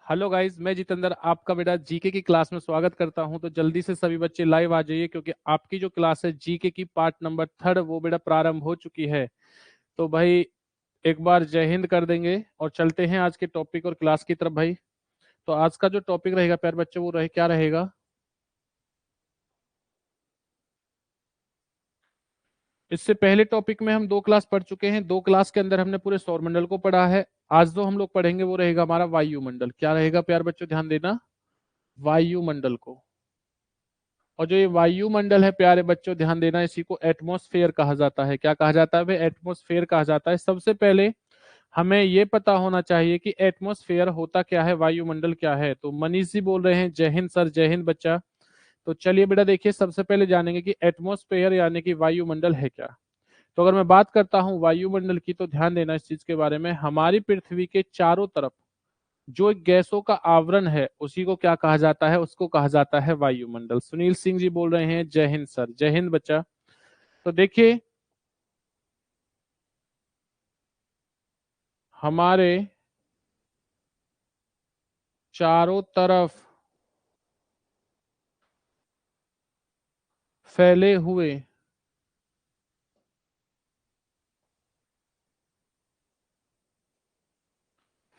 Hello guys, मैं जितेंद्र आपका बेटा जीके की क्लास में स्वागत करता हूं। तो जल्दी से सभी बच्चे लाइव आ जाइए क्योंकि आपकी जो क्लास है जीके की पार्ट नंबर 3 वो बेटा प्रारंभ हो चुकी है। तो भाई एक बार जय हिंद कर देंगे और चलते हैं आज के टॉपिक और क्लास की तरफ भाई। तो आज का जो टॉपिक रहेगा प्यारे बच्चों वो क्या रहेगा। इससे पहले टॉपिक में हम 2 क्लास पढ़ चुके हैं। 2 क्लास के अंदर हमने पूरे सौरमंडल को पढ़ा है। आज जो हम लोग पढ़ेंगे वो रहेगा हमारा वायुमंडल। क्या रहेगा प्यारे बच्चों, ध्यान देना, वायुमंडल को। और जो ये वायुमंडल है प्यारे बच्चों ध्यान देना, इसी को एटमॉस्फेयर कहा जाता है। क्या कहा जाता है भाई? एटमॉस्फेयर कहा जाता है। सबसे पहले हमें ये पता होना चाहिए कि एटमॉस्फेयर होता क्या है, वायुमंडल क्या है। तो मनीष जी बोल रहे हैं जय हिंद सर, जय हिंद बच्चा। तो चलिए बेटा देखिए, सबसे पहले जानेंगे कि एटमॉस्फेयर यानी कि वायुमंडल है क्या। तो अगर मैं बात करता हूं वायुमंडल की तो ध्यान देना इस चीज के बारे में, हमारी पृथ्वी के चारों तरफ जो एक गैसों का आवरण है उसी को क्या कहा जाता है, उसको कहा जाता है वायुमंडल। सुनील सिंह जी बोल रहे हैं जय हिंद सर, जय हिंद बच्चा। तो देखिए हमारे चारों तरफ फैले हुए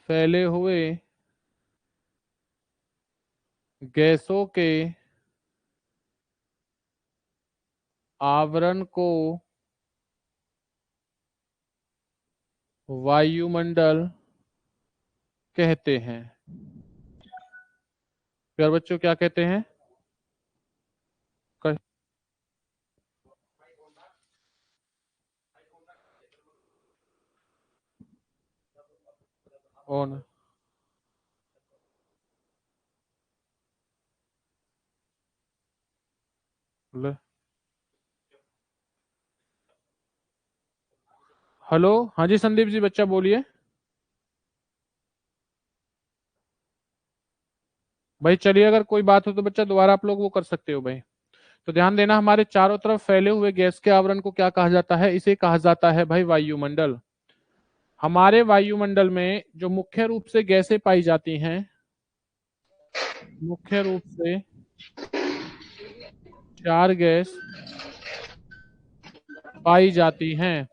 फैले हुए गैसों के आवरण को वायुमंडल कहते हैं। प्यारे बच्चों क्या कहते हैं? क- कौन? ले- हेलो, हाँ जी संदीप जी बच्चा बोलिए। भाई चलिए, अगर कोई बात हो तो बच्चा दोबारा आप लोग वो कर सकते हो भाई। तो ध्यान देना, हमारे चारों तरफ फैले हुए गैस के आवरण को क्या कहा जाता है? इसे कहा जाता है भाई वायुमंडल। हमारे वायुमंडल में जो मुख्य रूप से गैसें पाई जाती हैं, मुख्य रूप से 4 गैस पाई जाती हैं।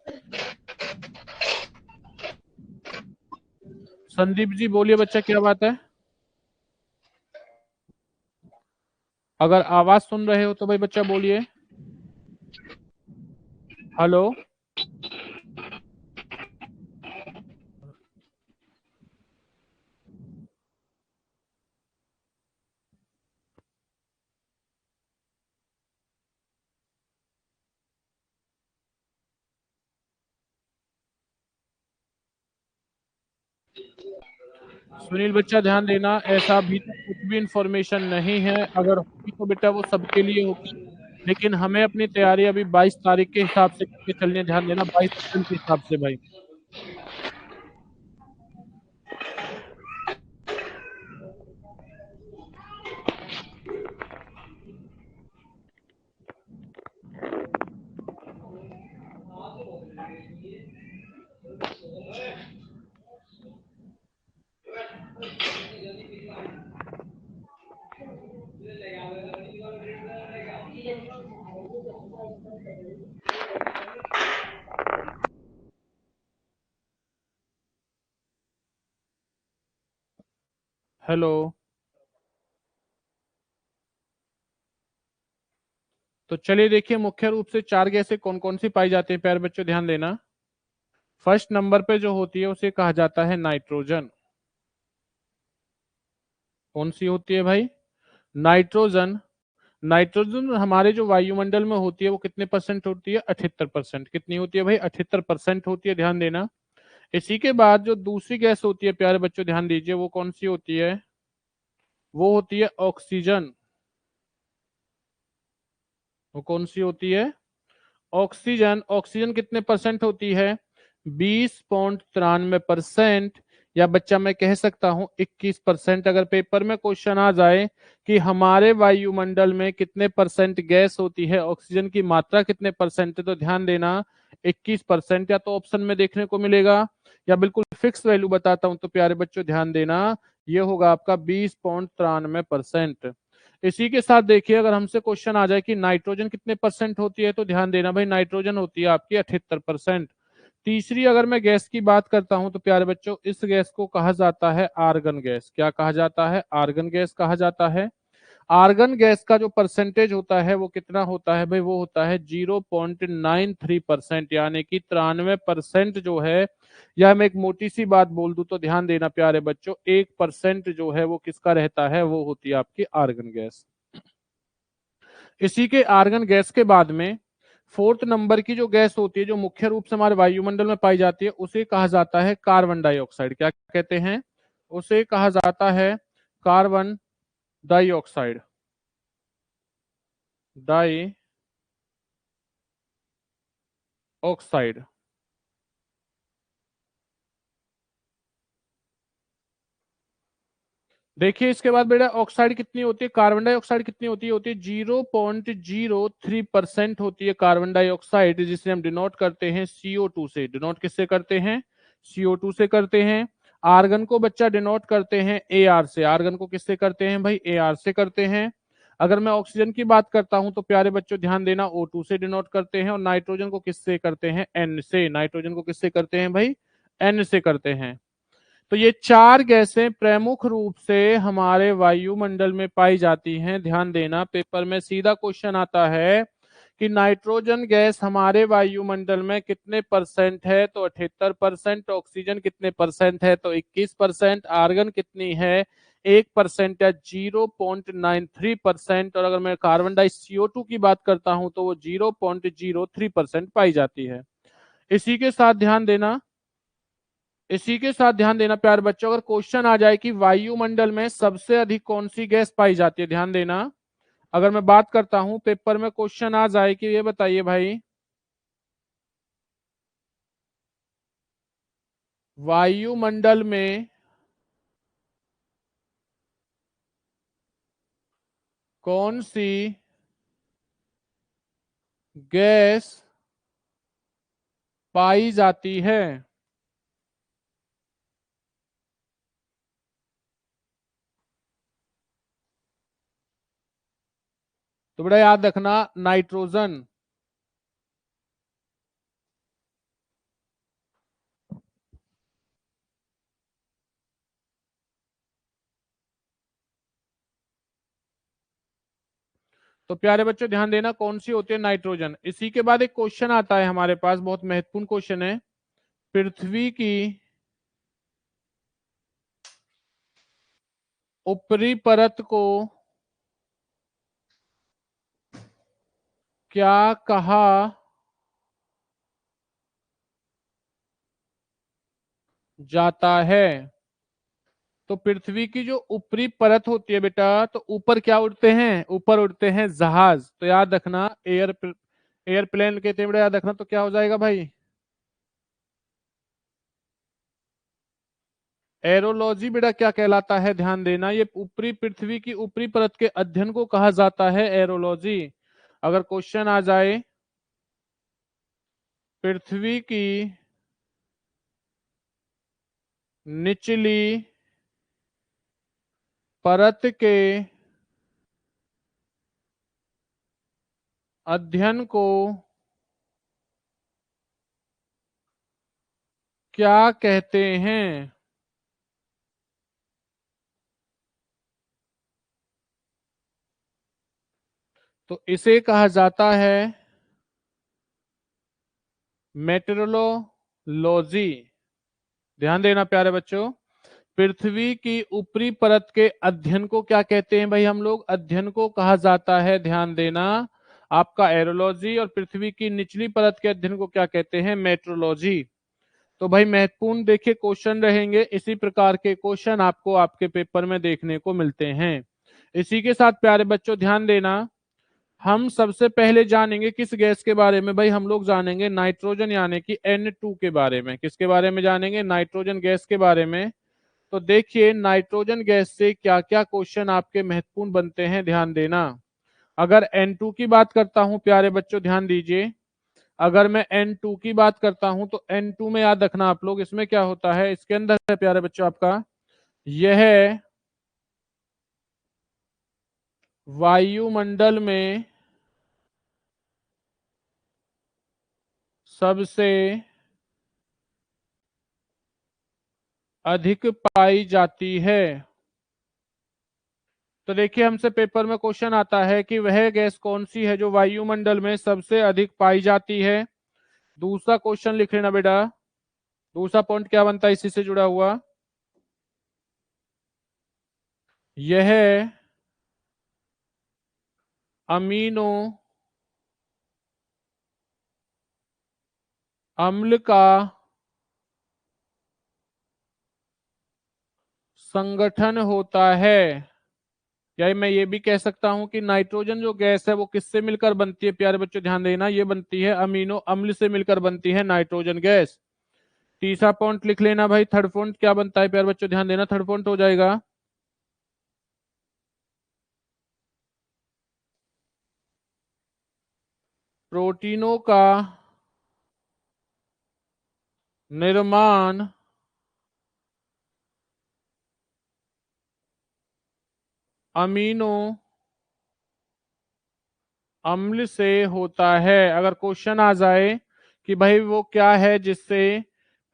संदीप जी बोलिए बच्चा, क्या बात है? अगर आवाज सुन रहे हो तो भाई बच्चा बोलिए। हेलो, सुनील बच्चा ध्यान देना, ऐसा अभी तक कुछ भी इंफॉर्मेशन नहीं है। अगर होगी तो बेटा वो सबके लिए होगी, लेकिन हमें अपनी तैयारी अभी 22 तारीख के हिसाब से करके चलनी है। ध्यान देना, 22 अप्रैल के हिसाब से भाई। हेलो, तो चलिए देखिए, मुख्य रूप से 4 गैसें कौन कौन सी पाई जाती है प्यारे बच्चों, ध्यान देना। फर्स्ट नंबर पे जो होती है उसे कहा जाता है नाइट्रोजन। कौन सी होती है भाई? नाइट्रोजन। नाइट्रोजन हमारे जो वायुमंडल में होती है वो कितने परसेंट होती है? 78%। कितनी होती है भाई? 78% होती है, ध्यान देना। इसी के बाद जो दूसरी गैस होती है प्यारे बच्चों ध्यान दीजिए, वो कौन सी होती है? वो होती है ऑक्सीजन। वो कौन सी होती है? ऑक्सीजन। ऑक्सीजन कितने परसेंट होती है? 20.93%, या बच्चा मैं कह सकता हूं 21%। अगर पेपर में क्वेश्चन आ जाए कि हमारे वायुमंडल में कितने परसेंट गैस होती है, ऑक्सीजन की मात्रा कितने परसेंट है, तो ध्यान देना 21%, या तो ऑप्शन में देखने को मिलेगा, या बिल्कुल फिक्स वैल्यू बताता हूं तो प्यारे बच्चों ध्यान देना, ये होगा आपका 20.93%। इसी के साथ देखिए, अगर हमसे क्वेश्चन आ जाए कि नाइट्रोजन कितने परसेंट होती है, तो ध्यान देना भाई, नाइट्रोजन होती है आपकी 78%। तीसरी अगर मैं गैस की बात करता हूं तो प्यारे बच्चों, इस गैस को कहा जाता है आर्गन गैस। क्या कहा जाता है? आर्गन गैस कहा जाता है। आर्गन गैस का जो परसेंटेज होता है वो कितना होता है भाई? वो होता है 0.93%, यानी कि 93% जो है, या मैं एक मोटी सी बात बोल दूं तो ध्यान देना प्यारे बच्चों, 1% जो है वो किसका रहता है? वो होती है आपकी आर्गन गैस। इसी के आर्गन गैस के बाद में फोर्थ नंबर की जो गैस होती है, जो मुख्य रूप से हमारे वायुमंडल में पाई जाती है, उसे कहा जाता है कार्बन डाइऑक्साइड। क्या कहते हैं? उसे कहा जाता है कार्बन डाइऑक्साइड। Die oxide. देखिए इसके बाद बेटा, ऑक्साइड कितनी होती है? कार्बन डाइऑक्साइड कितनी होती है 0.03% होती है कार्बन डाइऑक्साइड, जिसे हम डिनोट करते हैं CO2 से। डिनोट किससे करते हैं? CO2 से करते हैं। आर्गन को बच्चा डिनोट करते हैं AR से। आर्गन को किससे करते हैं भाई? AR से करते हैं। अगर मैं ऑक्सीजन की बात करता हूं तो प्यारे बच्चों ध्यान देना, O2 से डिनोट करते हैं। और नाइट्रोजन को किससे करते हैं? N से। नाइट्रोजन को किससे करते हैं भाई? N से करते हैं। तो ये चार गैसें प्रमुख रूप से हमारे वायुमंडल में पाई जाती हैं। ध्यान देना, पेपर में सीधा क्वेश्चन आता है कि नाइट्रोजन गैस हमारे वायुमंडल में कितने परसेंट है? तो 78%। ऑक्सीजन कितने परसेंट है? तो 21%। आर्गन कितनी है? 1% या 0.93%। और अगर मैं कार्बन डाई CO2 की बात करता हूं तो वो 0.03% पाई जाती है। इसी के साथ ध्यान देना, इसी के साथ ध्यान देना प्यारे बच्चों, अगर क्वेश्चन आ जाए कि वायुमंडल में सबसे अधिक कौन सी गैस पाई जाती है, ध्यान देना। अगर मैं बात करता हूं, पेपर में क्वेश्चन आ जाए कि ये बताइए भाई, वायुमंडल में कौन सी गैस पाई जाती है? तो बड़ा याद रखना, नाइट्रोजन। तो प्यारे बच्चों ध्यान देना, कौन सी होती है? नाइट्रोजन। इसी के बाद एक क्वेश्चन आता है हमारे पास, बहुत महत्वपूर्ण क्वेश्चन है। पृथ्वी की ऊपरी परत को क्या कहा जाता है? तो पृथ्वी की जो ऊपरी परत होती है बेटा, तो ऊपर क्या उड़ते हैं? ऊपर उड़ते हैं जहाज। तो याद रखना, एयरप्लेन कहते हैं बेटा, याद रखना। तो क्या हो जाएगा भाई? एरोलॉजी बेटा क्या कहलाता है? ध्यान देना, ये ऊपरी, पृथ्वी की ऊपरी परत के अध्ययन को कहा जाता है एरोलॉजी। अगर क्वेश्चन आ जाए, पृथ्वी की निचली परत के अध्ययन को क्या कहते हैं? तो इसे कहा जाता है मेटेरोलॉजी। ध्यान देना प्यारे बच्चों, पृथ्वी की ऊपरी परत के अध्ययन को क्या कहते हैं भाई? हम लोग अध्ययन को कहा जाता है, ध्यान देना, आपका एरोलॉजी। और पृथ्वी की निचली परत के अध्ययन को क्या कहते हैं? मेट्रोलॉजी। तो भाई महत्वपूर्ण देखिए क्वेश्चन रहेंगे, इसी प्रकार के क्वेश्चन आपको आपके पेपर में देखने को मिलते हैं। इसी के साथ प्यारे बच्चों ध्यान देना, हम सबसे पहले जानेंगे किस गैस के बारे में भाई? हम लोग जानेंगे नाइट्रोजन, यानी कि N2 के बारे में। किसके बारे में जानेंगे? नाइट्रोजन गैस के बारे में। तो देखिए नाइट्रोजन गैस से क्या क्या क्वेश्चन आपके महत्वपूर्ण बनते हैं, ध्यान देना। अगर N2 की बात करता हूं प्यारे बच्चों ध्यान दीजिए, अगर मैं N2 की बात करता हूं तो N2 में याद रखना आप लोग, इसमें क्या होता है, इसके अंदर है प्यारे बच्चों आपका यह वायुमंडल में सबसे अधिक पाई जाती है। तो देखिए हमसे पेपर में क्वेश्चन आता है कि वह गैस कौन सी है जो वायुमंडल में सबसे अधिक पाई जाती है। दूसरा क्वेश्चन लिख लेना बेटा, दूसरा पॉइंट क्या बनता है इसी से जुड़ा हुआ, यह अमीनो अम्ल का संगठन होता है। या मैं ये भी कह सकता हूं कि नाइट्रोजन जो गैस है वो किससे मिलकर बनती है प्यारे बच्चों, ध्यान देना, ये बनती है अमीनो अम्ल से मिलकर बनती है नाइट्रोजन गैस। तीसरा पॉइंट लिख लेना भाई, थर्ड पॉइंट क्या बनता है प्यारे बच्चों, ध्यान देना, थर्ड पॉइंट हो जाएगा प्रोटीनों का निर्माण अमीनो अम्ल से होता है। अगर क्वेश्चन आ जाए कि भाई वो क्या है जिससे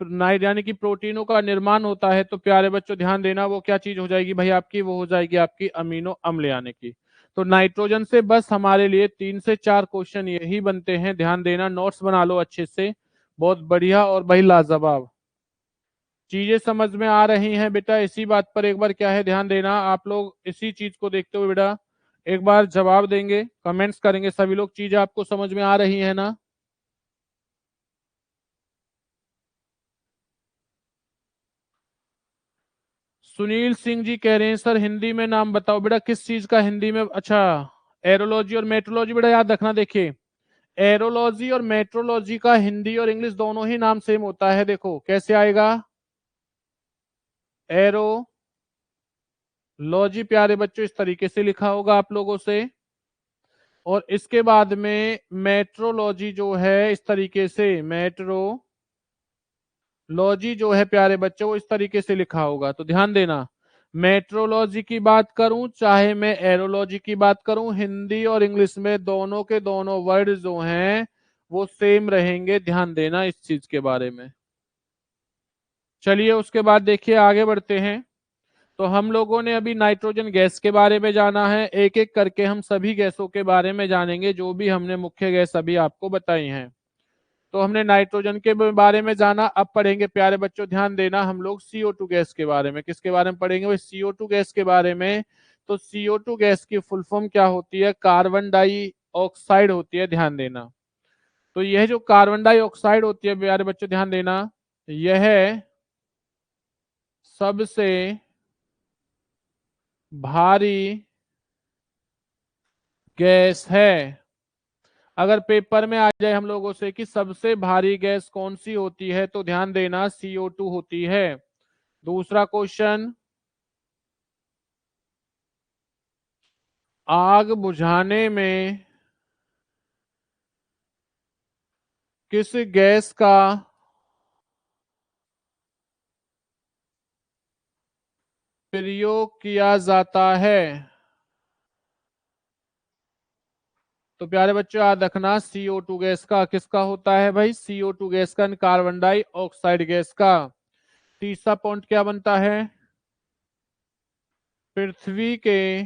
यानी कि प्रोटीनों का निर्माण होता है, तो प्यारे बच्चों ध्यान देना वो क्या चीज हो जाएगी भाई आपकी, वो हो जाएगी आपकी अमीनो अम्ल यानी कि। तो नाइट्रोजन से बस हमारे लिए 3 से 4 क्वेश्चन यही बनते हैं, ध्यान देना, नोट्स बना लो अच्छे से, बहुत बढ़िया और भाई लाजवाब। चीजें समझ में आ रही हैं बेटा, इसी बात पर एक बार क्या है ध्यान देना, आप लोग इसी चीज को देखते हुए बेटा एक बार जवाब देंगे, कमेंट्स करेंगे सभी लोग, चीजें आपको समझ में आ रही है ना। सुनील सिंह जी कह रहे हैं सर हिंदी में नाम बताओ बेटा, किस चीज का हिंदी में, अच्छा एरोलॉजी और मेट्रोलॉजी, बेटा याद रखना, देखिए एरोलॉजी और मेट्रोलॉजी का हिंदी और इंग्लिश दोनों ही नाम सेम होता है। देखो कैसे आएगा, एरोलॉजी प्यारे बच्चों इस तरीके से लिखा होगा आप लोगों से, और इसके बाद में मेट्रोलॉजी जो है इस तरीके से, मेट्रोलॉजी जो है प्यारे बच्चों वो इस तरीके से लिखा होगा। तो ध्यान देना, मेट्रोलॉजी की बात करूं चाहे मैं एरोलॉजी की बात करूं, हिंदी और इंग्लिश में दोनों के दोनों वर्ड जो हैं वो सेम रहेंगे, ध्यान देना इस चीज के बारे में। चलिए उसके बाद देखिए आगे बढ़ते हैं। तो हम लोगों ने अभी नाइट्रोजन गैस के बारे में जाना है, एक एक करके हम सभी गैसों के बारे में जानेंगे जो भी हमने मुख्य गैस अभी आपको बताई हैं। तो हमने नाइट्रोजन के बारे में जाना, अब पढ़ेंगे प्यारे बच्चों ध्यान देना हम लोग CO2 गैस के बारे में। किसके बारे में पढ़ेंगे भाई, CO2 गैस के बारे में। तो CO2 गैस की फुल फॉर्म क्या होती है, कार्बन डाइऑक्साइड होती है, ध्यान देना। तो यह जो कार्बन डाइऑक्साइड होती है प्यारे बच्चों ध्यान देना, यह सबसे भारी गैस है। अगर पेपर में आ जाए हम लोगों से कि सबसे भारी गैस कौन सी होती है, तो ध्यान देना CO2 होती है। दूसरा क्वेश्चन, आग बुझाने में किस गैस का प्रयोग किया जाता है। तो प्यारे बच्चों याद रखना CO2 गैस का किसका होता है भाई, CO2 गैस का, कार्बन डाइऑक्साइड गैस का। तीसरा पॉइंट क्या बनता है, पृथ्वी के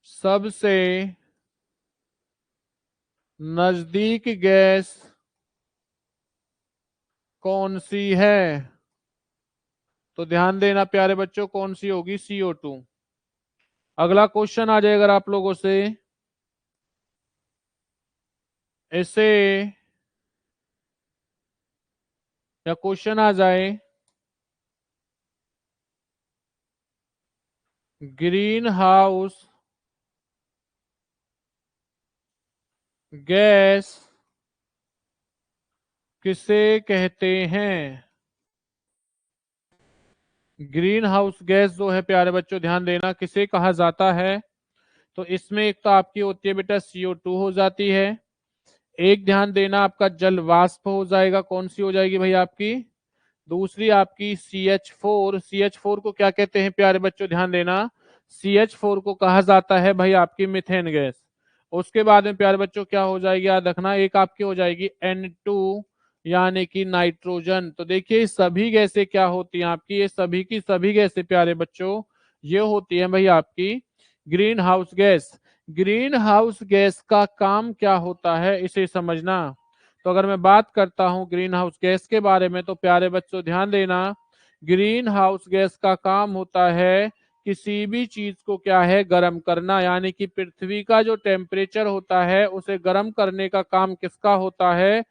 सबसे नजदीक गैस कौन सी है। तो ध्यान देना प्यारे बच्चों कौन सी होगी, CO2। अगला क्वेश्चन आ जाए अगर आप लोगों से, ऐसे या क्वेश्चन आ जाए, ग्रीन हाउस गैस किसे कहते हैं। ग्रीन हाउस गैस जो है प्यारे बच्चों ध्यान देना किसे कहा जाता है। तो इसमें एक तो आपकी होती है बेटा CO2 हो जाती है, एक ध्यान देना आपका जल वाष्प हो जाएगा, कौन सी हो जाएगी भाई आपकी, दूसरी आपकी CH4। CH4 को क्या कहते हैं प्यारे बच्चों, ध्यान देना, CH4 को कहा जाता है भाई आपकी मीथेन गैस। उसके बाद में प्यारे बच्चों क्या हो जाएगी, याद रखना, एक आपकी हो जाएगी N2 यानी कि नाइट्रोजन। तो देखिए सभी गैसें क्या होती हैं आपकी, ये सभी की सभी गैसें प्यारे बच्चों ये होती है भाई आपकी green house gas. Green house gas का काम क्या होता है इसे समझना। तो अगर मैं बात करता हूं ग्रीन हाउस गैस के बारे में तो प्यारे बच्चों ध्यान देना, ग्रीन हाउस गैस का काम होता है किसी भी चीज को क्या है गर्म करना, यानी कि पृथ्वी का जो टेम्परेचर होता है उसे गर्म करने का काम किसका होता है,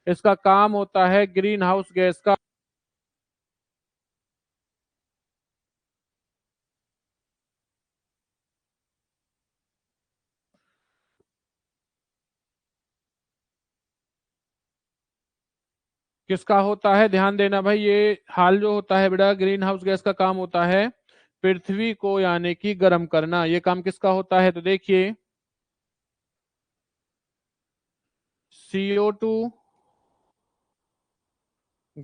इसका काम होता है ग्रीन हाउस गैस का। किसका होता है, ध्यान देना भाई, ये हाल जो होता है बेटा ग्रीन हाउस गैस का काम होता है पृथ्वी को यानी कि गर्म करना। ये काम किसका होता है, तो देखिए CO2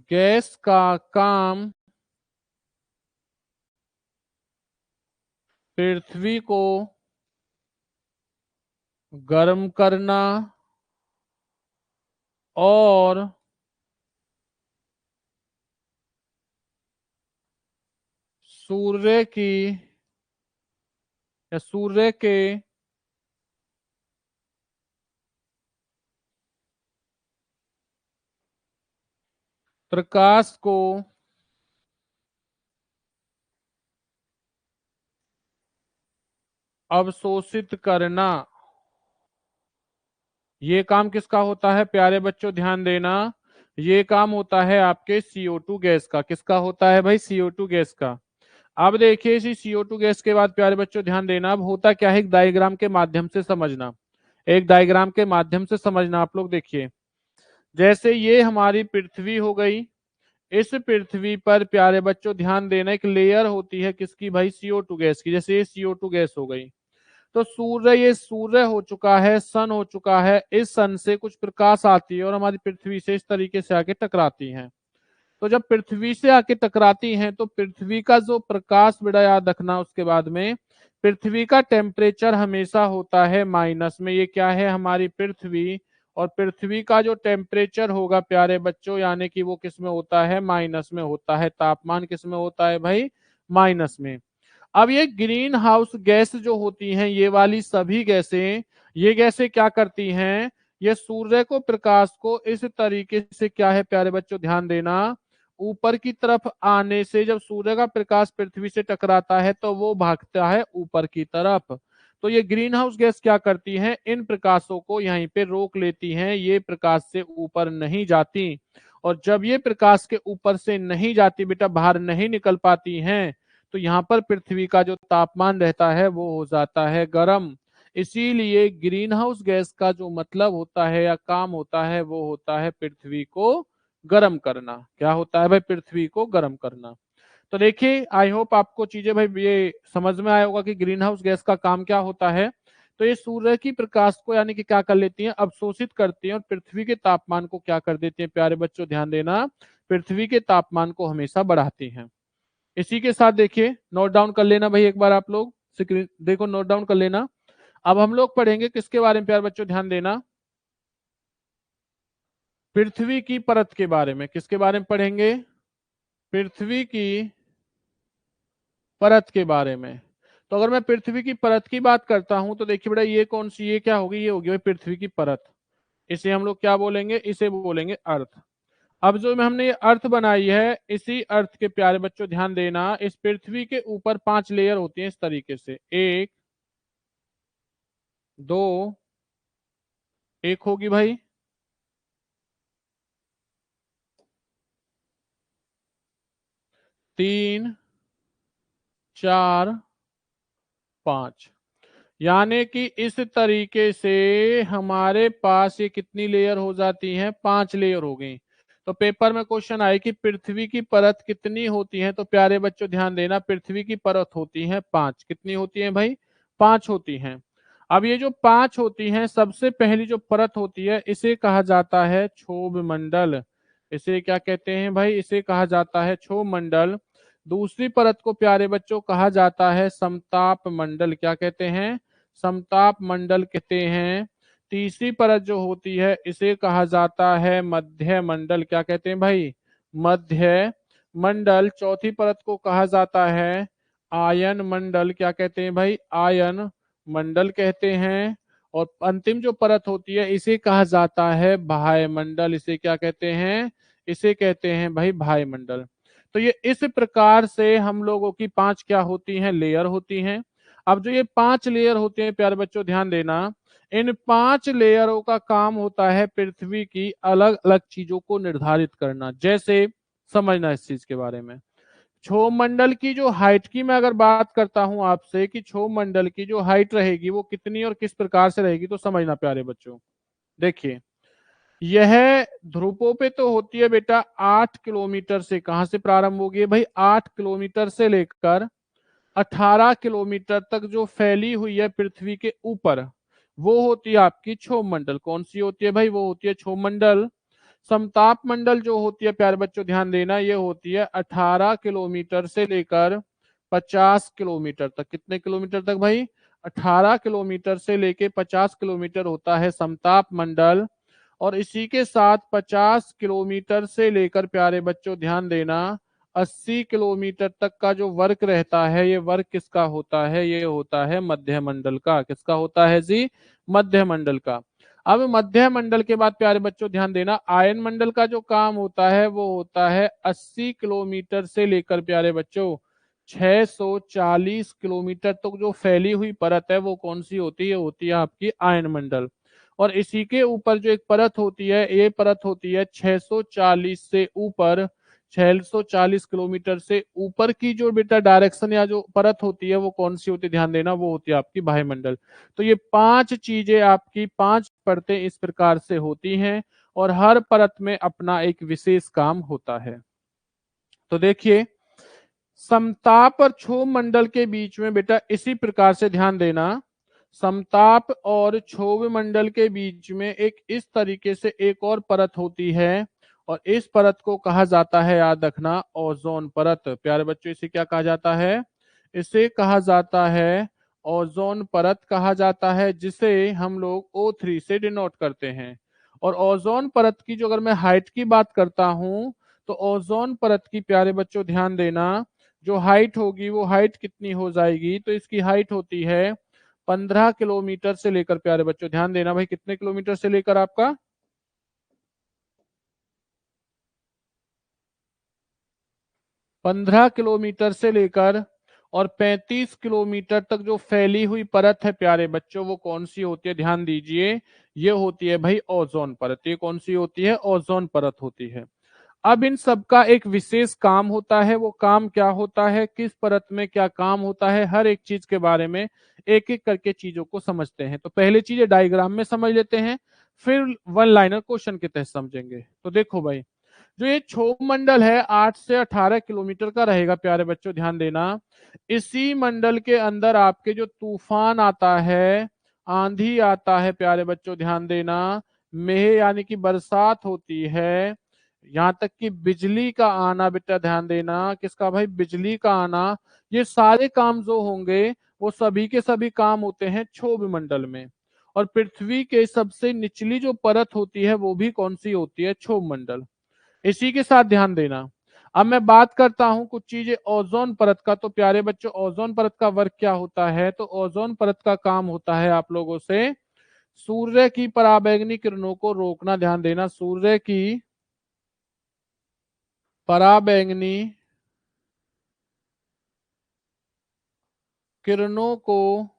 गैस का काम पृथ्वी को गर्म करना और सूर्य की या सूर्य के प्रकाश को अवशोषित करना। ये काम किसका होता है प्यारे बच्चों, ध्यान देना, ये काम होता है आपके CO2 गैस का। किसका होता है भाई, CO2 गैस का। अब देखिए इसी CO2 गैस के बाद प्यारे बच्चों ध्यान देना, अब होता क्या है, एक डायग्राम के माध्यम से समझना, एक डायग्राम के माध्यम से समझना। आप लोग देखिए, जैसे ये हमारी पृथ्वी हो गई, इस पृथ्वी पर प्यारे बच्चों ध्यान देना एक लेयर होती है किसकी भाई, CO2 गैस की। जैसे ये CO2 गैस हो गई, तो सूर्य, ये सूर्य हो चुका है, सन हो चुका है, इस सन से कुछ प्रकाश आती है और हमारी पृथ्वी से इस तरीके से आके टकराती हैं। तो जब पृथ्वी से आके टकराती हैं तो पृथ्वी का जो प्रकाश, बेटा याद रखना, उसके बाद में पृथ्वी का टेम्परेचर हमेशा होता है माइनस में। ये क्या है, हमारी पृथ्वी, और पृथ्वी का जो टेम्परेचर होगा प्यारे बच्चों यानी कि वो किस में होता है, माइनस में होता है। तापमान किस में होता है भाई, माइनस में। अब ये ग्रीन हाउस गैस जो होती हैं, ये वाली सभी गैसें, ये गैसें क्या करती हैं, ये सूर्य को प्रकाश को इस तरीके से क्या है प्यारे बच्चों ध्यान देना, ऊपर की तरफ आने से, जब सूर्य का प्रकाश पृथ्वी से टकराता है तो वो भागता है ऊपर की तरफ। तो ये ग्रीन हाउस गैस क्या करती हैं, इन प्रकाशों को यहीं पे रोक लेती हैं, ये प्रकाश से ऊपर नहीं जाती। और जब ये प्रकाश के ऊपर से नहीं जाती बेटा, बाहर नहीं निकल पाती हैं, तो यहाँ पर पृथ्वी का जो तापमान रहता है वो हो जाता है गर्म। इसीलिए ग्रीन हाउस गैस का जो मतलब होता है या काम होता है वो होता है पृथ्वी को गर्म करना। क्या होता है भाई, पृथ्वी को गर्म करना। तो देखिए आई होप आपको चीजें भाई ये समझ में आया होगा कि ग्रीन हाउस गैस का काम क्या होता है। तो ये सूर्य की प्रकाश को यानी कि क्या कर लेती हैं, अवशोषित करती हैं और पृथ्वी के तापमान को क्या कर देती हैं प्यारे बच्चों, ध्यान देना, पृथ्वी के तापमान को हमेशा बढ़ाती हैं। इसी के साथ देखिए नोट डाउन कर लेना भाई, एक बार आप लोग स्क्रीन देखो, नोट डाउन कर लेना। अब हम लोग पढ़ेंगे किसके बारे में प्यारे बच्चों, ध्यान देना, पृथ्वी की परत के बारे में। किसके बारे में पढ़ेंगे, पृथ्वी की परत के बारे में। तो अगर मैं पृथ्वी की परत की बात करता हूं तो देखिए बेटा, ये कौन सी, ये क्या होगी, ये होगी भाई पृथ्वी की परत। इसे हम लोग क्या बोलेंगे, इसे बोलेंगे अर्थ। अब जो में हमने ये अर्थ बनाई है, इसी अर्थ के प्यारे बच्चों ध्यान देना, इस पृथ्वी के ऊपर 5 लेयर होती हैं इस तरीके से, एक, दो, एक होगी भाई, तीन, चार, पांच। यानी कि इस तरीके से हमारे पास ये कितनी लेयर हो जाती हैं, 5 लेयर हो गई। तो पेपर में क्वेश्चन आए कि पृथ्वी की परत कितनी होती है, तो प्यारे बच्चों ध्यान देना, पृथ्वी की परत होती है 5। कितनी होती है भाई, 5 होती हैं। अब ये जो 5 होती हैं, सबसे पहली जो परत होती है इसे कहा जाता है क्षोभ मंडल। इसे क्या कहते हैं भाई? इसे कहा जाता है क्षोभ मंडल। दूसरी परत को प्यारे बच्चों कहा जाता है समताप मंडल। क्या कहते हैं? समताप मंडल कहते हैं। तीसरी परत जो होती है इसे कहा जाता है मध्य मंडल। क्या कहते हैं भाई? मध्य मंडल। चौथी परत को कहा जाता है आयन मंडल। क्या कहते हैं भाई? आयन मंडल कहते हैं। और अंतिम जो परत होती है इसे कहा जाता है बाह्य मंडल। इसे क्या कहते हैं? इसे कहते हैं भाई बाह्य मंडल। तो ये इस प्रकार से हम लोगों की 5 क्या होती हैं? लेयर होती हैं। अब जो ये 5 लेयर होते हैं प्यारे बच्चों ध्यान देना, इन 5 लेयरों का काम होता है पृथ्वी की अलग अलग चीजों को निर्धारित करना। जैसे समझना इस चीज के बारे में, क्षोभ मंडल की जो हाइट की मैं अगर बात करता हूं आपसे कि क्षोभ मंडल की जो हाइट रहेगी वो कितनी और किस प्रकार से रहेगी, तो समझना प्यारे बच्चों। देखिए, यह ध्रुवों पे तो होती है बेटा 8 किलोमीटर से। कहां से प्रारंभ होगी है भाई? 8 किलोमीटर से लेकर 18 किलोमीटर तक जो फैली हुई है पृथ्वी के ऊपर, वो होती है आपकी क्षोभ मंडल। कौन सी होती है भाई? वो होती है क्षोभ मंडल। समताप मंडल जो होती है प्यारे बच्चों ध्यान देना, ये होती है 18 किलोमीटर से लेकर 50 किलोमीटर तक। कितने किलोमीटर तक भाई? 18 किलोमीटर से लेकर 50 किलोमीटर होता है समताप मंडल। और इसी के साथ 50 किलोमीटर से लेकर प्यारे बच्चों ध्यान देना 80 किलोमीटर तक का जो वर्क रहता है, ये वर्क किसका होता है? ये होता है मध्य मंडल का। किसका होता है जी? मध्य मंडल का। अब मध्य मंडल के बाद प्यारे बच्चों ध्यान देना, आयन मंडल का जो काम होता है वो होता है 80 किलोमीटर से लेकर प्यारे बच्चों 640 किलोमीटर तक जो फैली हुई परत है वो कौन सी होती है? होती है आपकी आयन मंडल। और इसी के ऊपर जो एक परत होती है, ये परत होती है 640 से ऊपर, 640 किलोमीटर से ऊपर की जो बेटा डायरेक्शन या जो परत होती है वो कौन सी होती है? ध्यान देना, वो होती है आपकी वायुमंडल। तो ये 5 चीजें आपकी, 5 परतें इस प्रकार से होती हैं और हर परत में अपना एक विशेष काम होता है। तो देखिए, समताप और क्षोभ मंडल के बीच में बेटा इसी प्रकार से ध्यान देना, समताप और क्षोभ मंडल के बीच में एक इस तरीके से एक और परत होती है और इस परत को कहा जाता है, याद रखना, ओजोन परत। प्यारे बच्चों, इसे क्या कहा जाता है? इसे कहा जाता है ओजोन परत कहा जाता है, जिसे हम लोग O3 से डिनोट करते हैं। और ओजोन परत की जो अगर मैं हाइट की बात करता हूं, तो ओजोन परत की प्यारे बच्चों ध्यान देना, जो हाइट होगी वो हाइट कितनी हो जाएगी? तो इसकी हाइट होती है 15 किलोमीटर से लेकर, प्यारे बच्चों ध्यान देना भाई, कितने किलोमीटर से लेकर आपका? 15 किलोमीटर से लेकर और 35 किलोमीटर तक जो फैली हुई परत है प्यारे बच्चों, वो कौन सी होती है? ध्यान दीजिए, ये होती है भाई ओजोन परत। ये कौन सी होती है? ओजोन परत होती है। अब इन सब का एक विशेष काम होता है। वो काम क्या होता है? किस परत में क्या काम होता है? हर एक चीज के बारे में एक एक करके चीजों को समझते हैं। तो पहले चीजें डायग्राम में समझ लेते हैं, फिर वन लाइनर क्वेश्चन के तहत समझेंगे। तो देखो भाई, जो ये क्षोभ मंडल है 8 से 18 किलोमीटर का रहेगा प्यारे बच्चों, ध्यान देना। इसी मंडल के अंदर आपके जो तूफान आता है, आंधी आता है प्यारे बच्चों, ध्यान देना, मेह यानी कि बरसात होती है, यहाँ तक कि बिजली का आना, बेटा ध्यान देना, किसका भाई? बिजली का आना। ये सारे काम जो होंगे वो सभी के सभी काम होते हैं क्षोभ मंडल में। और पृथ्वी के सबसे निचली जो परत होती है वो भी कौन सी होती है? क्षोभ मंडल। इसी के साथ ध्यान देना, अब मैं बात करता हूं कुछ चीजें ओजोन परत का। तो प्यारे बच्चों, ओजोन परत का वर्क क्या होता है? तो ओजोन परत का काम होता है आप लोगों से सूर्य की पराबैंगनी किरणों को रोकना। ध्यान देना, सूर्य की पराबैंगनी किरणों को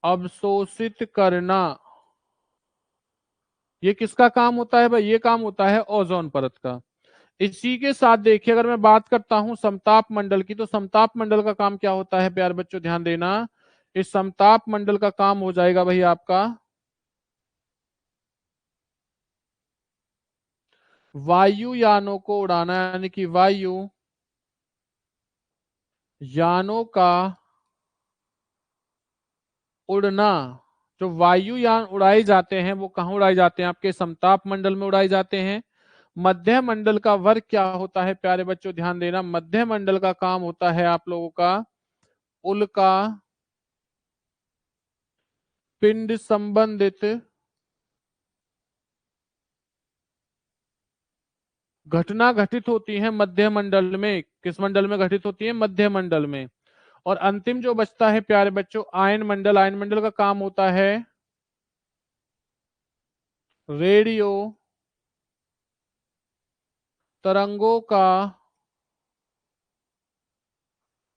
अवशोषित करना, ये किसका काम होता है भाई? ये काम होता है ओजोन परत का। इसी के साथ देखिए, अगर मैं बात करता हूं समताप मंडल की, तो समताप मंडल का काम क्या होता है प्यारे बच्चों? ध्यान देना, इस समताप मंडल का काम हो जाएगा भाई आपका वायुयानों को उड़ाना, यानी कि वायु यानों का उड़ना, जो वायुयान उड़ाए जाते हैं वो कहाँ उड़ाए जाते हैं? आपके समताप मंडल में उड़ाए जाते हैं। मध्य मंडल का वर्ग क्या होता है प्यारे बच्चों? ध्यान देना, मध्य मंडल का काम होता है आप लोगों का उल्का पिंड संबंधित घटना घटित होती है मध्य मंडल में। किस मंडल में घटित होती है? मध्य मंडल में। और अंतिम जो बचता है प्यारे बच्चों आयन मंडल। आयन मंडल का काम होता है रेडियो तरंगों का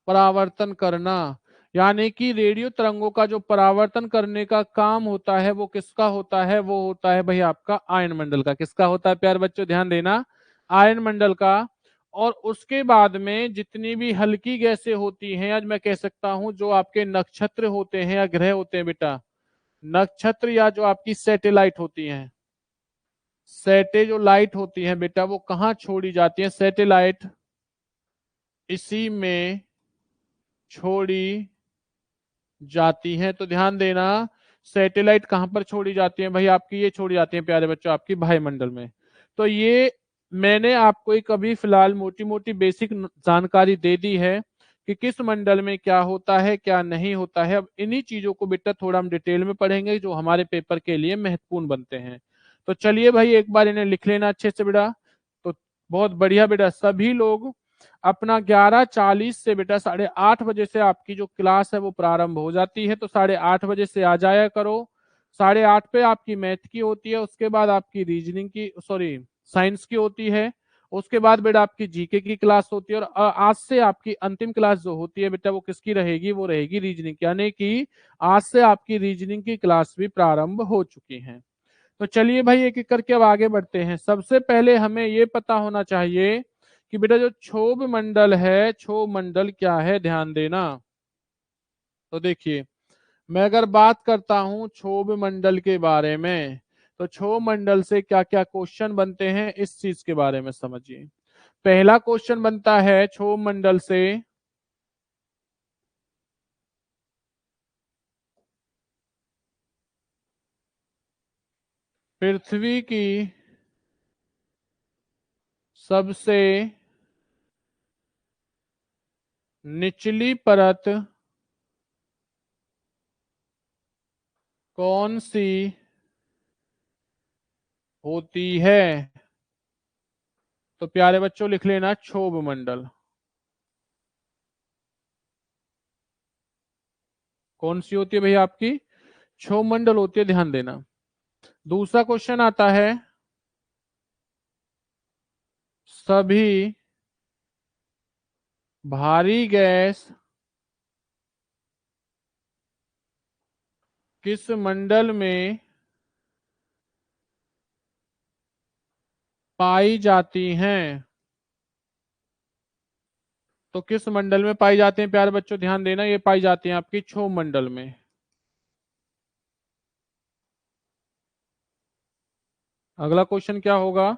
परावर्तन करना। यानी कि रेडियो तरंगों का जो परावर्तन करने का काम होता है वो किसका होता है? वो होता है भाई आपका आयन मंडल का। किसका होता है प्यारे बच्चों? ध्यान देना, आयन मंडल का। और उसके बाद में जितनी भी हल्की गैसें होती हैं, आज मैं कह सकता हूं जो आपके नक्षत्र होते हैं या ग्रह होते हैं बेटा, नक्षत्र या जो आपकी सैटेलाइट होती हैं, सैटे जो लाइट होती हैं बेटा, वो कहाँ छोड़ी जाती है? सैटेलाइट इसी में छोड़ी जाती हैं। तो ध्यान देना, सैटेलाइट कहां पर छोड़ी जाती है भाई आपकी? ये छोड़ी जाती है प्यारे बच्चों आपकी वायुमंडल में। तो ये मैंने आपको एक अभी फिलहाल मोटी मोटी बेसिक जानकारी दे दी है कि किस मंडल में क्या होता है क्या नहीं होता है। अब इन्हीं चीजों को बेटा थोड़ा हम डिटेल में पढ़ेंगे जो हमारे पेपर के लिए महत्वपूर्ण बनते हैं। तो चलिए भाई एक बार इन्हें लिख लेना अच्छे से बेटा। तो बहुत बढ़िया बेटा, सभी लोग अपना 11:40 से बेटा 8:30 बजे से आपकी जो क्लास है वो प्रारंभ हो जाती है। तो 8:30 बजे से आ जाया करो। 8:30 पे आपकी मैथ की होती है, उसके बाद आपकी रीजनिंग की, सॉरी साइंस की होती है, उसके बाद बेटा आपकी जीके की क्लास होती है। और आज से आपकी अंतिम क्लास जो होती है बेटा वो किसकी रहेगी? वो रहेगी रीजनिंग की। यानी कि आज से आपकी रीजनिंग की क्लास भी प्रारंभ हो चुकी है। तो चलिए भाई एक एक करके अब आगे बढ़ते हैं। सबसे पहले हमें ये पता होना चाहिए कि बेटा जो क्षोभ मंडल है, क्षोभ मंडल क्या है? ध्यान देना। तो देखिए, मैं अगर बात करता हूं क्षोभ मंडल के बारे में, तो क्षोभ मंडल से क्या क्या क्वेश्चन बनते हैं इस चीज के बारे में समझिए। पहला क्वेश्चन बनता है क्षोभ मंडल से पृथ्वी की सबसे निचली परत कौन सी होती है? तो प्यारे बच्चों लिख लेना क्षोभ मंडल। कौन सी होती है भैया आपकी? क्षोभ मंडल होती है, ध्यान देना। दूसरा क्वेश्चन आता है सभी भारी गैस किस मंडल में पाई जाती हैं? तो किस मंडल में पाई जाती हैं प्यारे बच्चों? ध्यान देना, ये पाई जाती हैं आपकी क्षोभ मंडल में। अगला क्वेश्चन क्या होगा?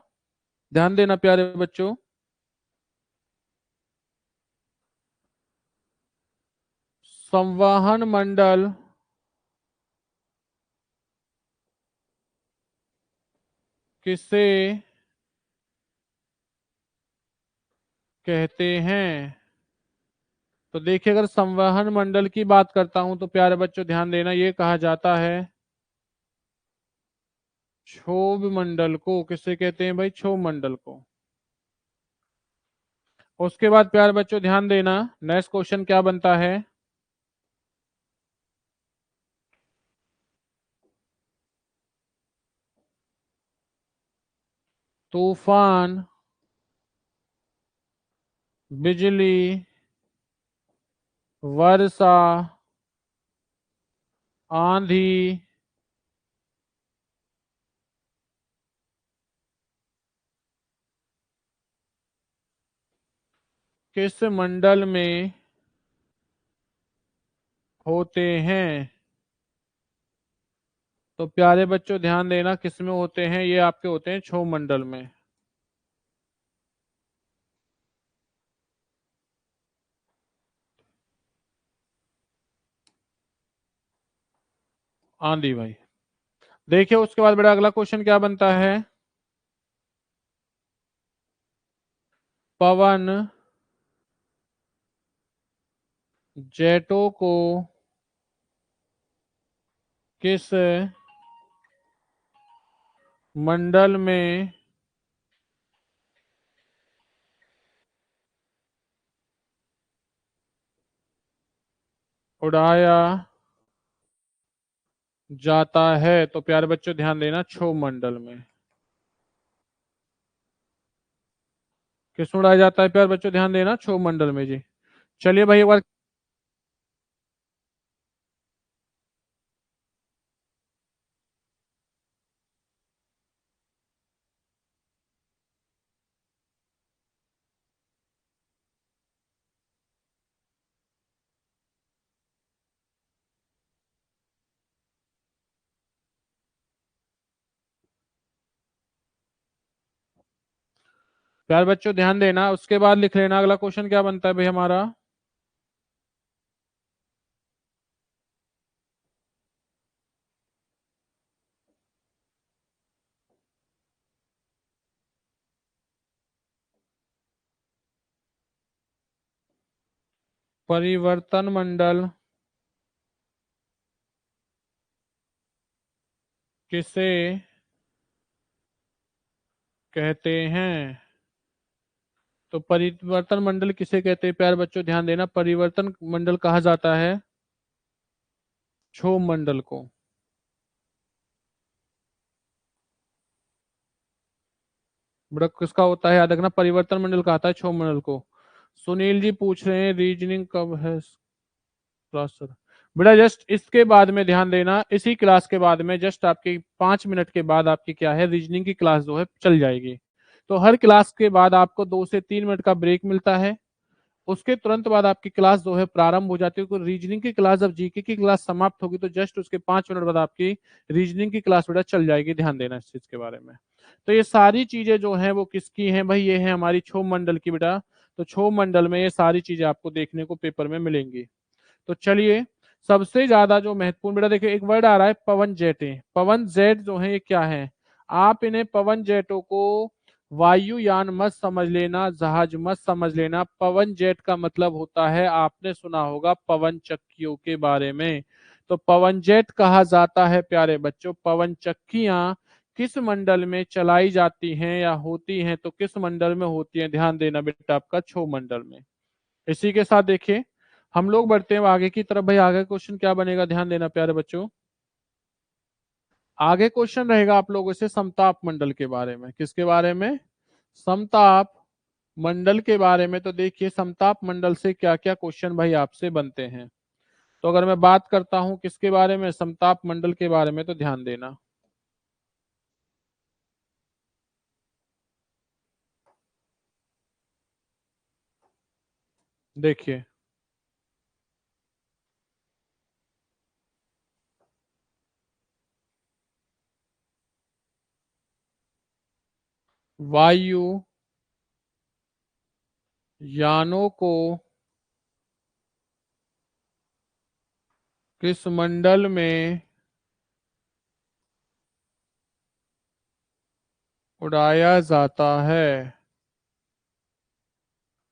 ध्यान देना प्यारे बच्चों। संवहन मंडल किसे कहते हैं? तो देखिए, अगर संवहन मंडल की बात करता हूं तो प्यारे बच्चों ध्यान देना, ये कहा जाता है क्षोभ मंडल को। किसे कहते हैं भाई? क्षोभ मंडल को। उसके बाद प्यारे बच्चों ध्यान देना, नेक्स्ट क्वेश्चन क्या बनता है? तूफान, बिजली, वर्षा, आंधी, किस मंडल में होते हैं? तो प्यारे बच्चों ध्यान देना, किस में होते हैं? ये आपके होते हैं क्षोभ मंडल में। आंधी भाई। देखिए उसके बाद बेटा अगला क्वेश्चन क्या बनता है। पवन जेटों को किस मंडल में उड़ाया जाता है, तो प्यारे बच्चों ध्यान देना क्षोभ मंडल में। किस में उड़ाया जाता है प्यारे बच्चों, ध्यान देना क्षोभ मंडल में जी। चलिए भाई एक बार। प्यारे बच्चों ध्यान देना, उसके बाद लिख लेना अगला क्वेश्चन क्या बनता है भाई हमारा। परिवर्तन मंडल किसे कहते हैं। तो परिवर्तन मंडल किसे कहते हैं प्यारे बच्चों, ध्यान देना परिवर्तन मंडल कहा जाता है क्षोभ मंडल को। बड़ा किसका होता है याद रखना, परिवर्तन मंडल का आता है क्षोभ मंडल को। सुनील जी पूछ रहे हैं रीजनिंग कब है क्लास सर। बेटा जस्ट इसके बाद में ध्यान देना, इसी क्लास के बाद में जस्ट आपकी 5 मिनट के बाद आपकी क्या है रीजनिंग की क्लास जो है चल जाएगी। तो हर क्लास के बाद आपको 2 से 3 मिनट का ब्रेक मिलता है। उसके तुरंत बाद आपकी क्लास जो है प्रारंभ हो जाती है, क्योंकि रीजनिंग की क्लास जब जीके की क्लास समाप्त होगी तो जस्ट उसके 5 मिनट बाद आपकी रीजनिंग की क्लास बेटा चल जाएगी, ध्यान देना इस चीज के बारे में। तो ये सारी चीजें जो है वो किसकी हैं भाई, ये है हमारी क्षोभ मंडल की बेटा। तो क्षोभ मंडल में ये सारी चीजें आपको देखने को पेपर में मिलेंगी। तो चलिए सबसे ज्यादा जो महत्वपूर्ण बेटा देखिए एक वर्ड आ रहा है पवन जेटें। पवन जेट जो है ये क्या है, आप इन्हें पवन जेटों को वायुयान मत समझ लेना, जहाज मत समझ लेना। पवन जेट का मतलब होता है, आपने सुना होगा पवन चक्कियों के बारे में। तो पवन जेट कहा जाता है प्यारे बच्चों पवन चक्कियां किस मंडल में चलाई जाती हैं या होती हैं, तो किस मंडल में होती हैं, ध्यान देना बेटा आपका क्षोभ मंडल में। इसी के साथ देखिए हम लोग बढ़ते हैं आगे की तरफ। भाई आगे क्वेश्चन क्या बनेगा, ध्यान देना प्यारे बच्चों। आगे क्वेश्चन रहेगा आप लोगों से समताप मंडल के बारे में। किसके बारे में, समताप मंडल के बारे में। तो देखिए समताप मंडल से क्या क्या क्वेश्चन भाई आपसे बनते हैं। तो अगर मैं बात करता हूं किसके बारे में, समताप मंडल के बारे में, तो ध्यान देना। देखिए वायु यानों को किस मंडल में उड़ाया जाता है,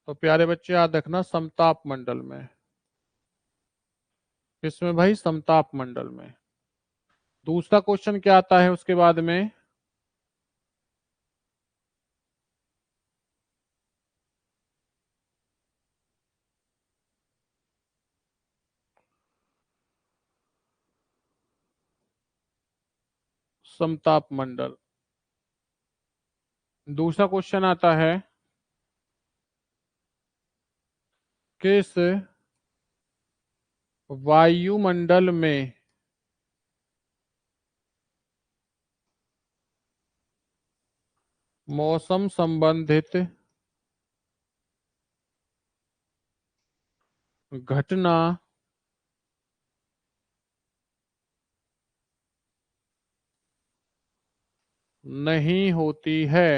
तो प्यारे बच्चे याद रखना समताप मंडल में। किसमें भाई, समताप मंडल में। दूसरा क्वेश्चन क्या आता है उसके बाद में, समताप मंडल। दूसरा क्वेश्चन आता है किस वायुमंडल में मौसम संबंधित घटना नहीं होती है,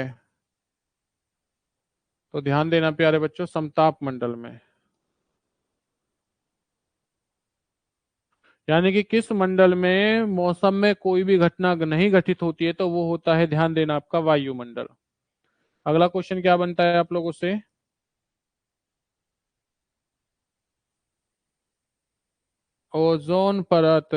तो ध्यान देना प्यारे बच्चों समताप मंडल में। यानी कि किस मंडल में मौसम में कोई भी घटना नहीं घटित होती है, तो वो होता है, ध्यान देना, आपका वायुमंडल। अगला क्वेश्चन क्या बनता है आप लोगों से? ओजोन परत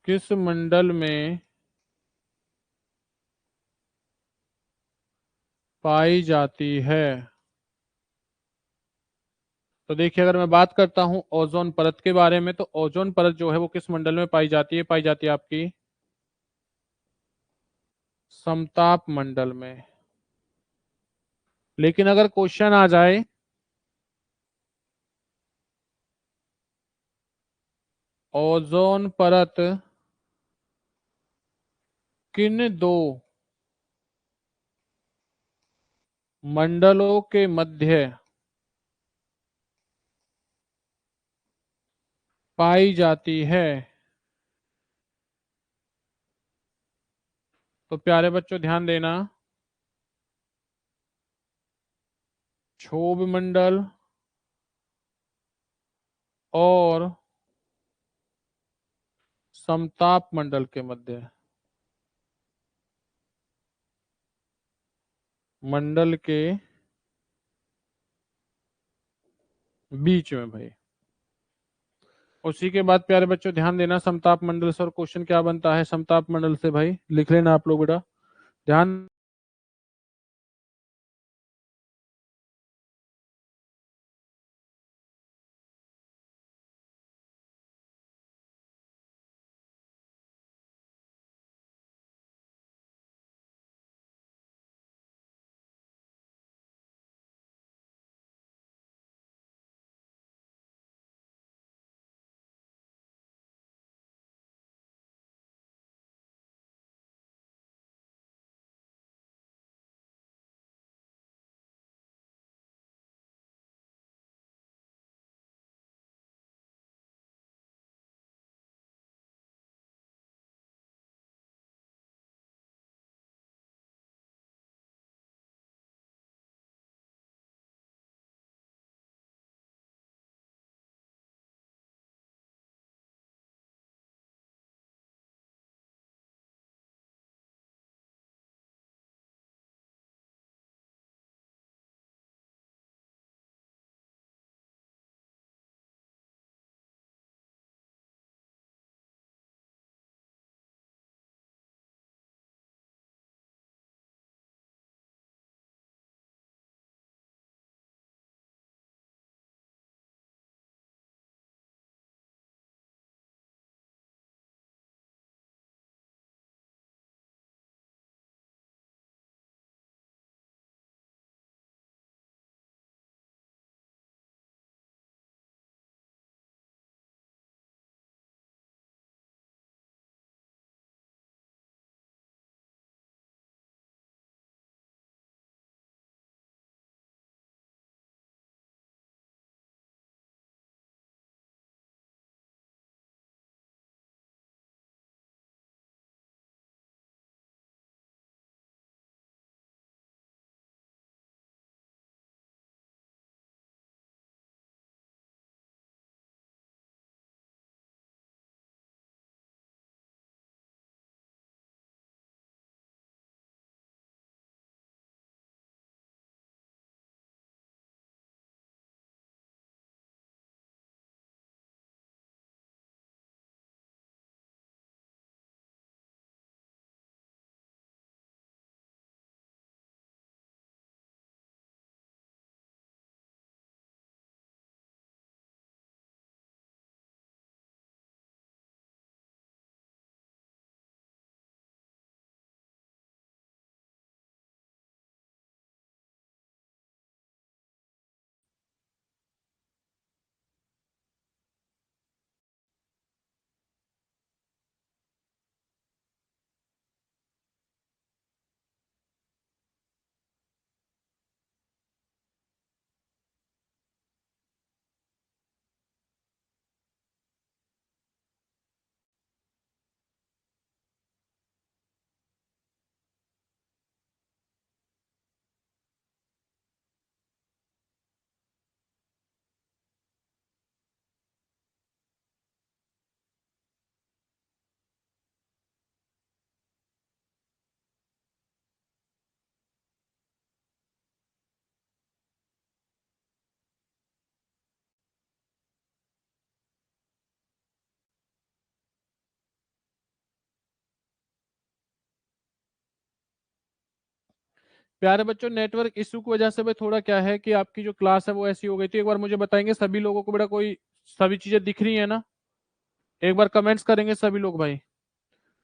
किस मंडल में पाई जाती है? तो देखिए, अगर मैं बात करता हूं ओजोन परत के बारे में, तो ओजोन परत जो है वो किस मंडल में पाई जाती है? पाई जाती है आपकी समताप मंडल में। लेकिन अगर क्वेश्चन आ जाए ओजोन परत किन दो मंडलों के मध्य पाई जाती है, तो प्यारे बच्चों ध्यान देना, क्षोभ मंडल और समताप मंडल के मध्य, मंडल के बीच में भाई। उसी के बाद प्यारे बच्चों ध्यान देना, समताप मंडल से और क्वेश्चन क्या बनता है समताप मंडल से, भाई लिख लेना आप लोग बेटा, ध्यान। प्यारे बच्चों नेटवर्क इशू की वजह से भाई थोड़ा क्या है कि आपकी जो क्लास है वो ऐसी हो गई थी। एक बार मुझे बताएंगे सभी लोगों को बेटा, कोई सभी चीजें दिख रही है ना? एक बार कमेंट्स करेंगे सभी लोग भाई।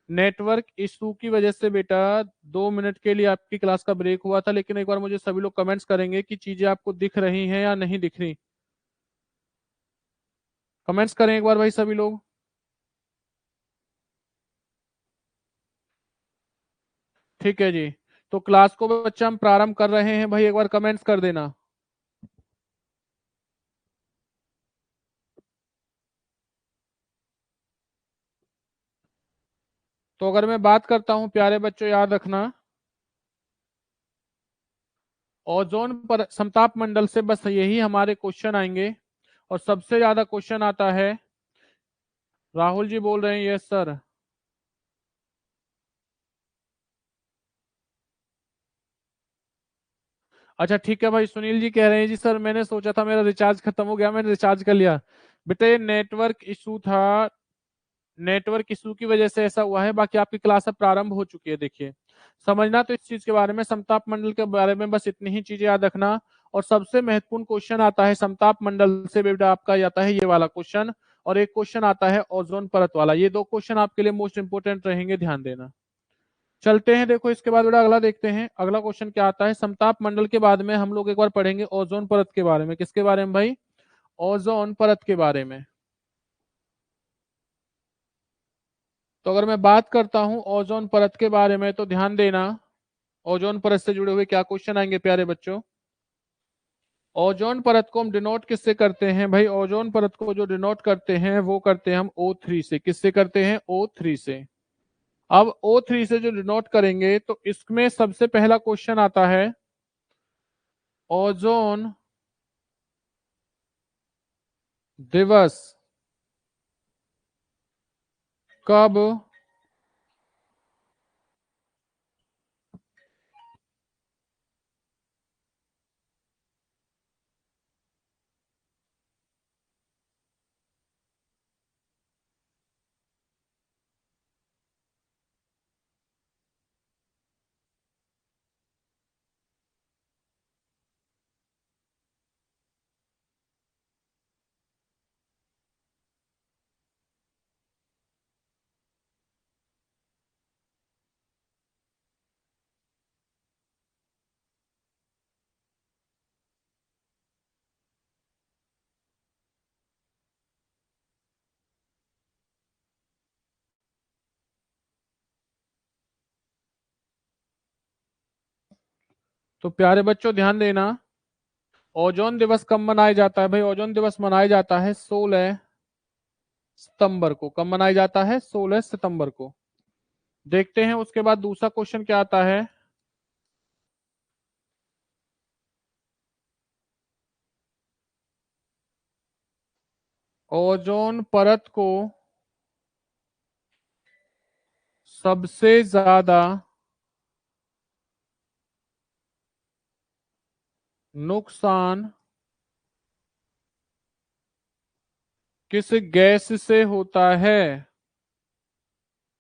नेटवर्क इशू की वजह से बेटा 2 मिनट के लिए आपकी क्लास का ब्रेक हुआ था, लेकिन एक बार मुझे सभी लोग कमेंट्स करेंगे कि चीजें आपको दिख रही हैं या नहीं दिख रही। कमेंट्स करें एक बार भाई सभी लोग। ठीक है जी। तो क्लास को बच्चा हम प्रारंभ कर रहे हैं भाई, एक बार कमेंट्स कर देना। तो अगर मैं बात करता हूं प्यारे बच्चों, याद रखना ओजोन पर समताप मंडल से बस यही हमारे क्वेश्चन आएंगे। और सबसे ज्यादा क्वेश्चन आता है, राहुल जी बोल रहे हैं यस सर। अच्छा ठीक है भाई, सुनील जी कह रहे हैं जी सर मैंने सोचा था मेरा रिचार्ज खत्म हो गया, मैंने रिचार्ज कर लिया। बेटा ये नेटवर्क इशू था, नेटवर्क इशू की वजह से ऐसा हुआ है, बाकी आपकी क्लास अब प्रारंभ हो चुकी है। देखिए समझना तो इस चीज के बारे में, समताप मंडल के बारे में बस इतनी ही चीजें याद रखना। और सबसे महत्वपूर्ण क्वेश्चन आता है समताप मंडल से बेटा, आपका आता है ये वाला क्वेश्चन। और एक क्वेश्चन आता है ओजोन परत वाला। ये दो क्वेश्चन आपके लिए मोस्ट इंपोर्टेंट रहेंगे, ध्यान देना। चलते हैं, देखो इसके बाद बेटा अगला देखते हैं अगला क्वेश्चन क्या आता है। समताप मंडल के बाद में हम लोग एक बार पढ़ेंगे ओजोन परत के बारे में। किसके बारे में भाई? ओजोन परत के बारे में। तो अगर मैं बात करता हूं ओजोन परत के बारे में तो ध्यान देना, ओजोन परत से जुड़े हुए क्या क्वेश्चन आएंगे प्यारे बच्चों। ओजोन परत को हम डिनोट किससे करते हैं भाई? ओजोन परत को जो डिनोट करते हैं वो करते हैं हम O3 से। किससे करते हैं? O3 से। अब O3 से जो डिनोट करेंगे तो इसमें सबसे पहला क्वेश्चन आता है, ओजोन दिवस कब तो प्यारे बच्चों ध्यान देना, ओजोन दिवस कब मनाया जाता है भाई? ओजोन दिवस मनाया जाता है 16 सितंबर को। कब मनाया जाता है? 16 सितंबर को। देखते हैं उसके बाद दूसरा क्वेश्चन क्या आता है। ओजोन परत को सबसे ज्यादा नुकसान किस गैस से होता है?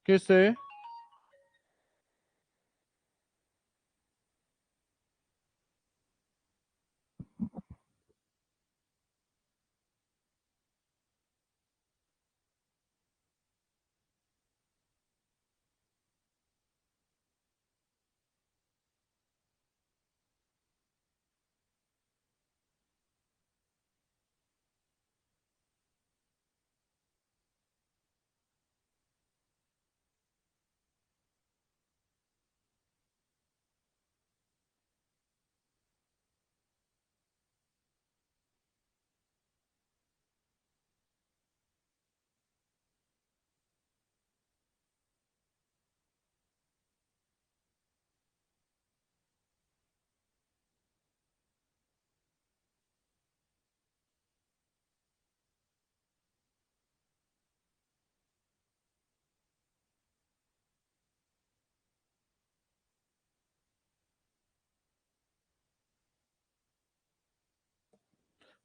किस?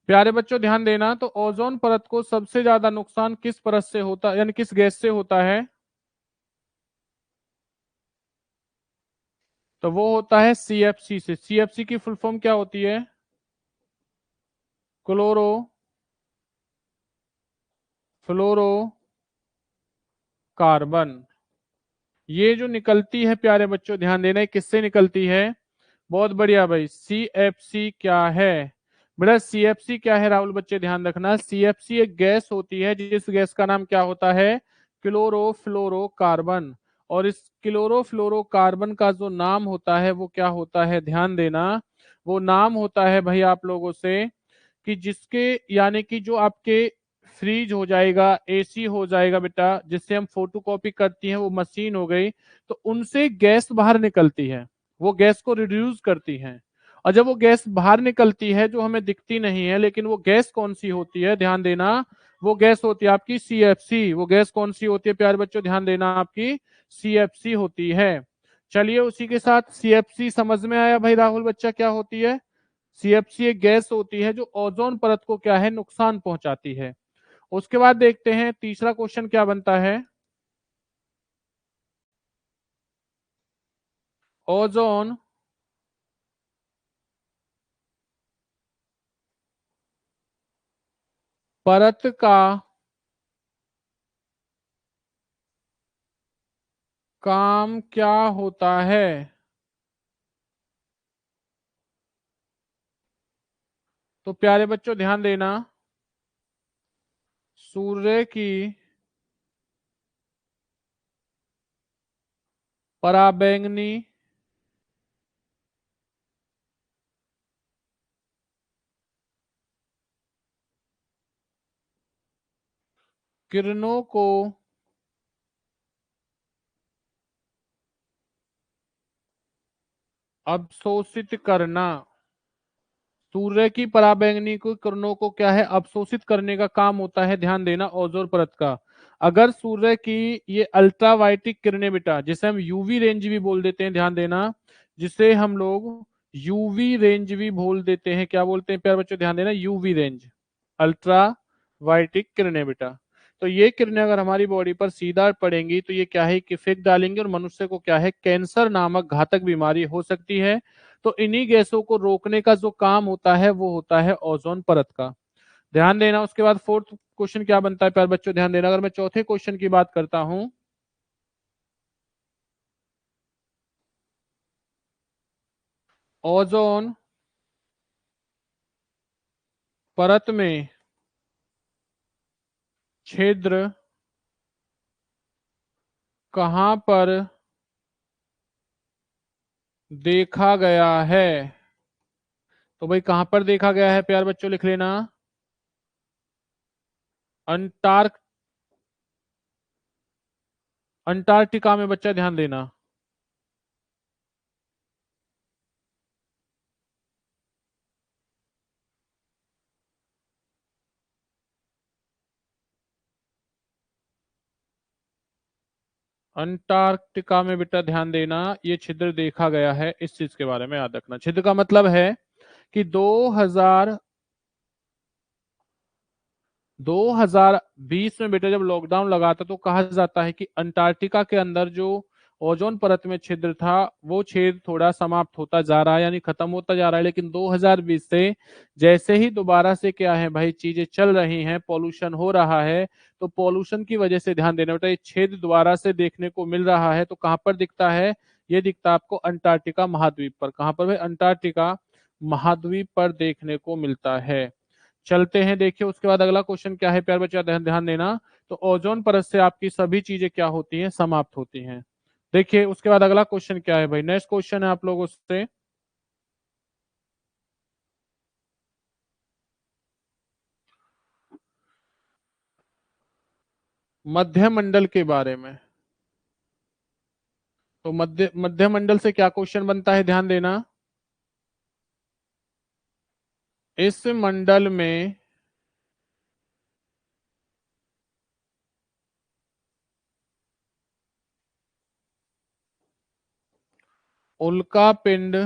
प्यारे बच्चों ध्यान देना, तो ओजोन परत को सबसे ज्यादा नुकसान किस परत से होता है, यानी किस गैस से होता है? तो वो होता है CFC से। CFC की फुल फॉर्म क्या होती है? क्लोरो फ्लोरो कार्बन। ये जो निकलती है प्यारे बच्चों, ध्यान देना, किससे निकलती है? बहुत बढ़िया भाई, CFC क्या है? बेटा CFC क्या है राहुल बच्चे, ध्यान रखना। CFC एक गैस होती है जिस गैस का नाम क्या होता है? क्लोरोफ्लोरोकार्बन। और इस क्लोरोफ्लोरोकार्बन का जो नाम होता है वो क्या होता है? ध्यान देना, वो नाम होता है भाई आप लोगों से कि जिसके, यानी कि जो आपके फ्रीज हो जाएगा, AC हो जाएगा बेटा, जिससे हम फोटो कॉपी करती हैं वो मशीन हो गई, तो उनसे गैस बाहर निकलती है, वो गैस को रिड्यूस करती हैं। और जब वो गैस बाहर निकलती है जो हमें दिखती नहीं है, लेकिन वो गैस कौन सी होती है? ध्यान देना, वो गैस होती है आपकी CFC। वो गैस कौन सी होती है प्यारे बच्चों? ध्यान देना, आपकी CFC होती है। चलिए उसी के साथ CFC समझ में आया भाई राहुल बच्चा क्या होती है? CFC एक गैस होती है जो ओजोन परत को क्या है? नुकसान पहुंचाती है। उसके बाद देखते हैं तीसरा क्वेश्चन क्या बनता है। ओजोन परत का काम क्या होता है? तो प्यारे बच्चों ध्यान देना, सूर्य की पराबैंगनी किरणों को अवशोषित करना। सूर्य की पराबैंगनी को किरणों को क्या है? अवशोषित करने का काम होता है, ध्यान देना, ओजोन परत का। अगर सूर्य की ये अल्ट्रावायलेट किरणें बेटा, जिसे हम यूवी रेंज भी बोल देते हैं, ध्यान देना, जिसे हम लोग यूवी रेंज भी बोल देते हैं, क्या बोलते हैं प्यारे बच्चों? ध्यान देना, यूवी रेंज, अल्ट्रा वायलेट किरणें बेटा। तो ये किरणें अगर हमारी बॉडी पर सीधा पड़ेंगी तो ये क्या है कि इफेक्ट डालेंगे और मनुष्य को क्या है? कैंसर नामक घातक बीमारी हो सकती है। तो इन्हीं गैसों को रोकने का जो काम होता है वो होता है ओजोन परत का। ध्यान देना। उसके बाद फोर्थ क्वेश्चन क्या बनता है प्यारे बच्चों? ध्यान देना, अगर मैं चौथे क्वेश्चन की बात करता हूं, ओजोन परत में छिद्र कहां पर देखा गया है? तो भाई कहां पर देखा गया है प्यारे बच्चों? लिख लेना, अंटार्क अंटार्कटिका में बच्चा, ध्यान देना। अंटार्कटिका में बेटा ध्यान देना, ये छिद्र देखा गया है, इस चीज के बारे में याद रखना। छिद्र का मतलब है कि 2020 में बेटा जब लॉकडाउन लगा था तो कहा जाता है कि अंटार्कटिका के अंदर जो ओजोन परत में छिद्र था वो छेद थोड़ा समाप्त होता जा रहा है, यानी खत्म होता जा रहा है। लेकिन 2020 से जैसे ही दोबारा से क्या है भाई, चीजें चल रही हैं, पॉल्यूशन हो रहा है, तो पॉल्यूशन की वजह से ध्यान देना बेटा, ये छेद दोबारा से देखने को मिल रहा है। तो कहां पर दिखता है? ये दिखता है आपको अंटार्कटिका महाद्वीप पर। कहां पर भाई? अंटार्कटिका महाद्वीप पर देखने को मिलता है। चलते हैं, देखिए उसके बाद अगला क्वेश्चन क्या है प्यार बच्चा, ध्यान ध्यान देना। तो ओजोन परत से आपकी सभी चीजें क्या होती हैं? समाप्त होती हैं। देखिए उसके बाद अगला क्वेश्चन क्या है भाई, नेक्स्ट क्वेश्चन है आप लोगों से मध्य मंडल के बारे में। तो मध्य मंडल से क्या क्वेश्चन बनता है? ध्यान देना, इस मंडल में उल्का पिंड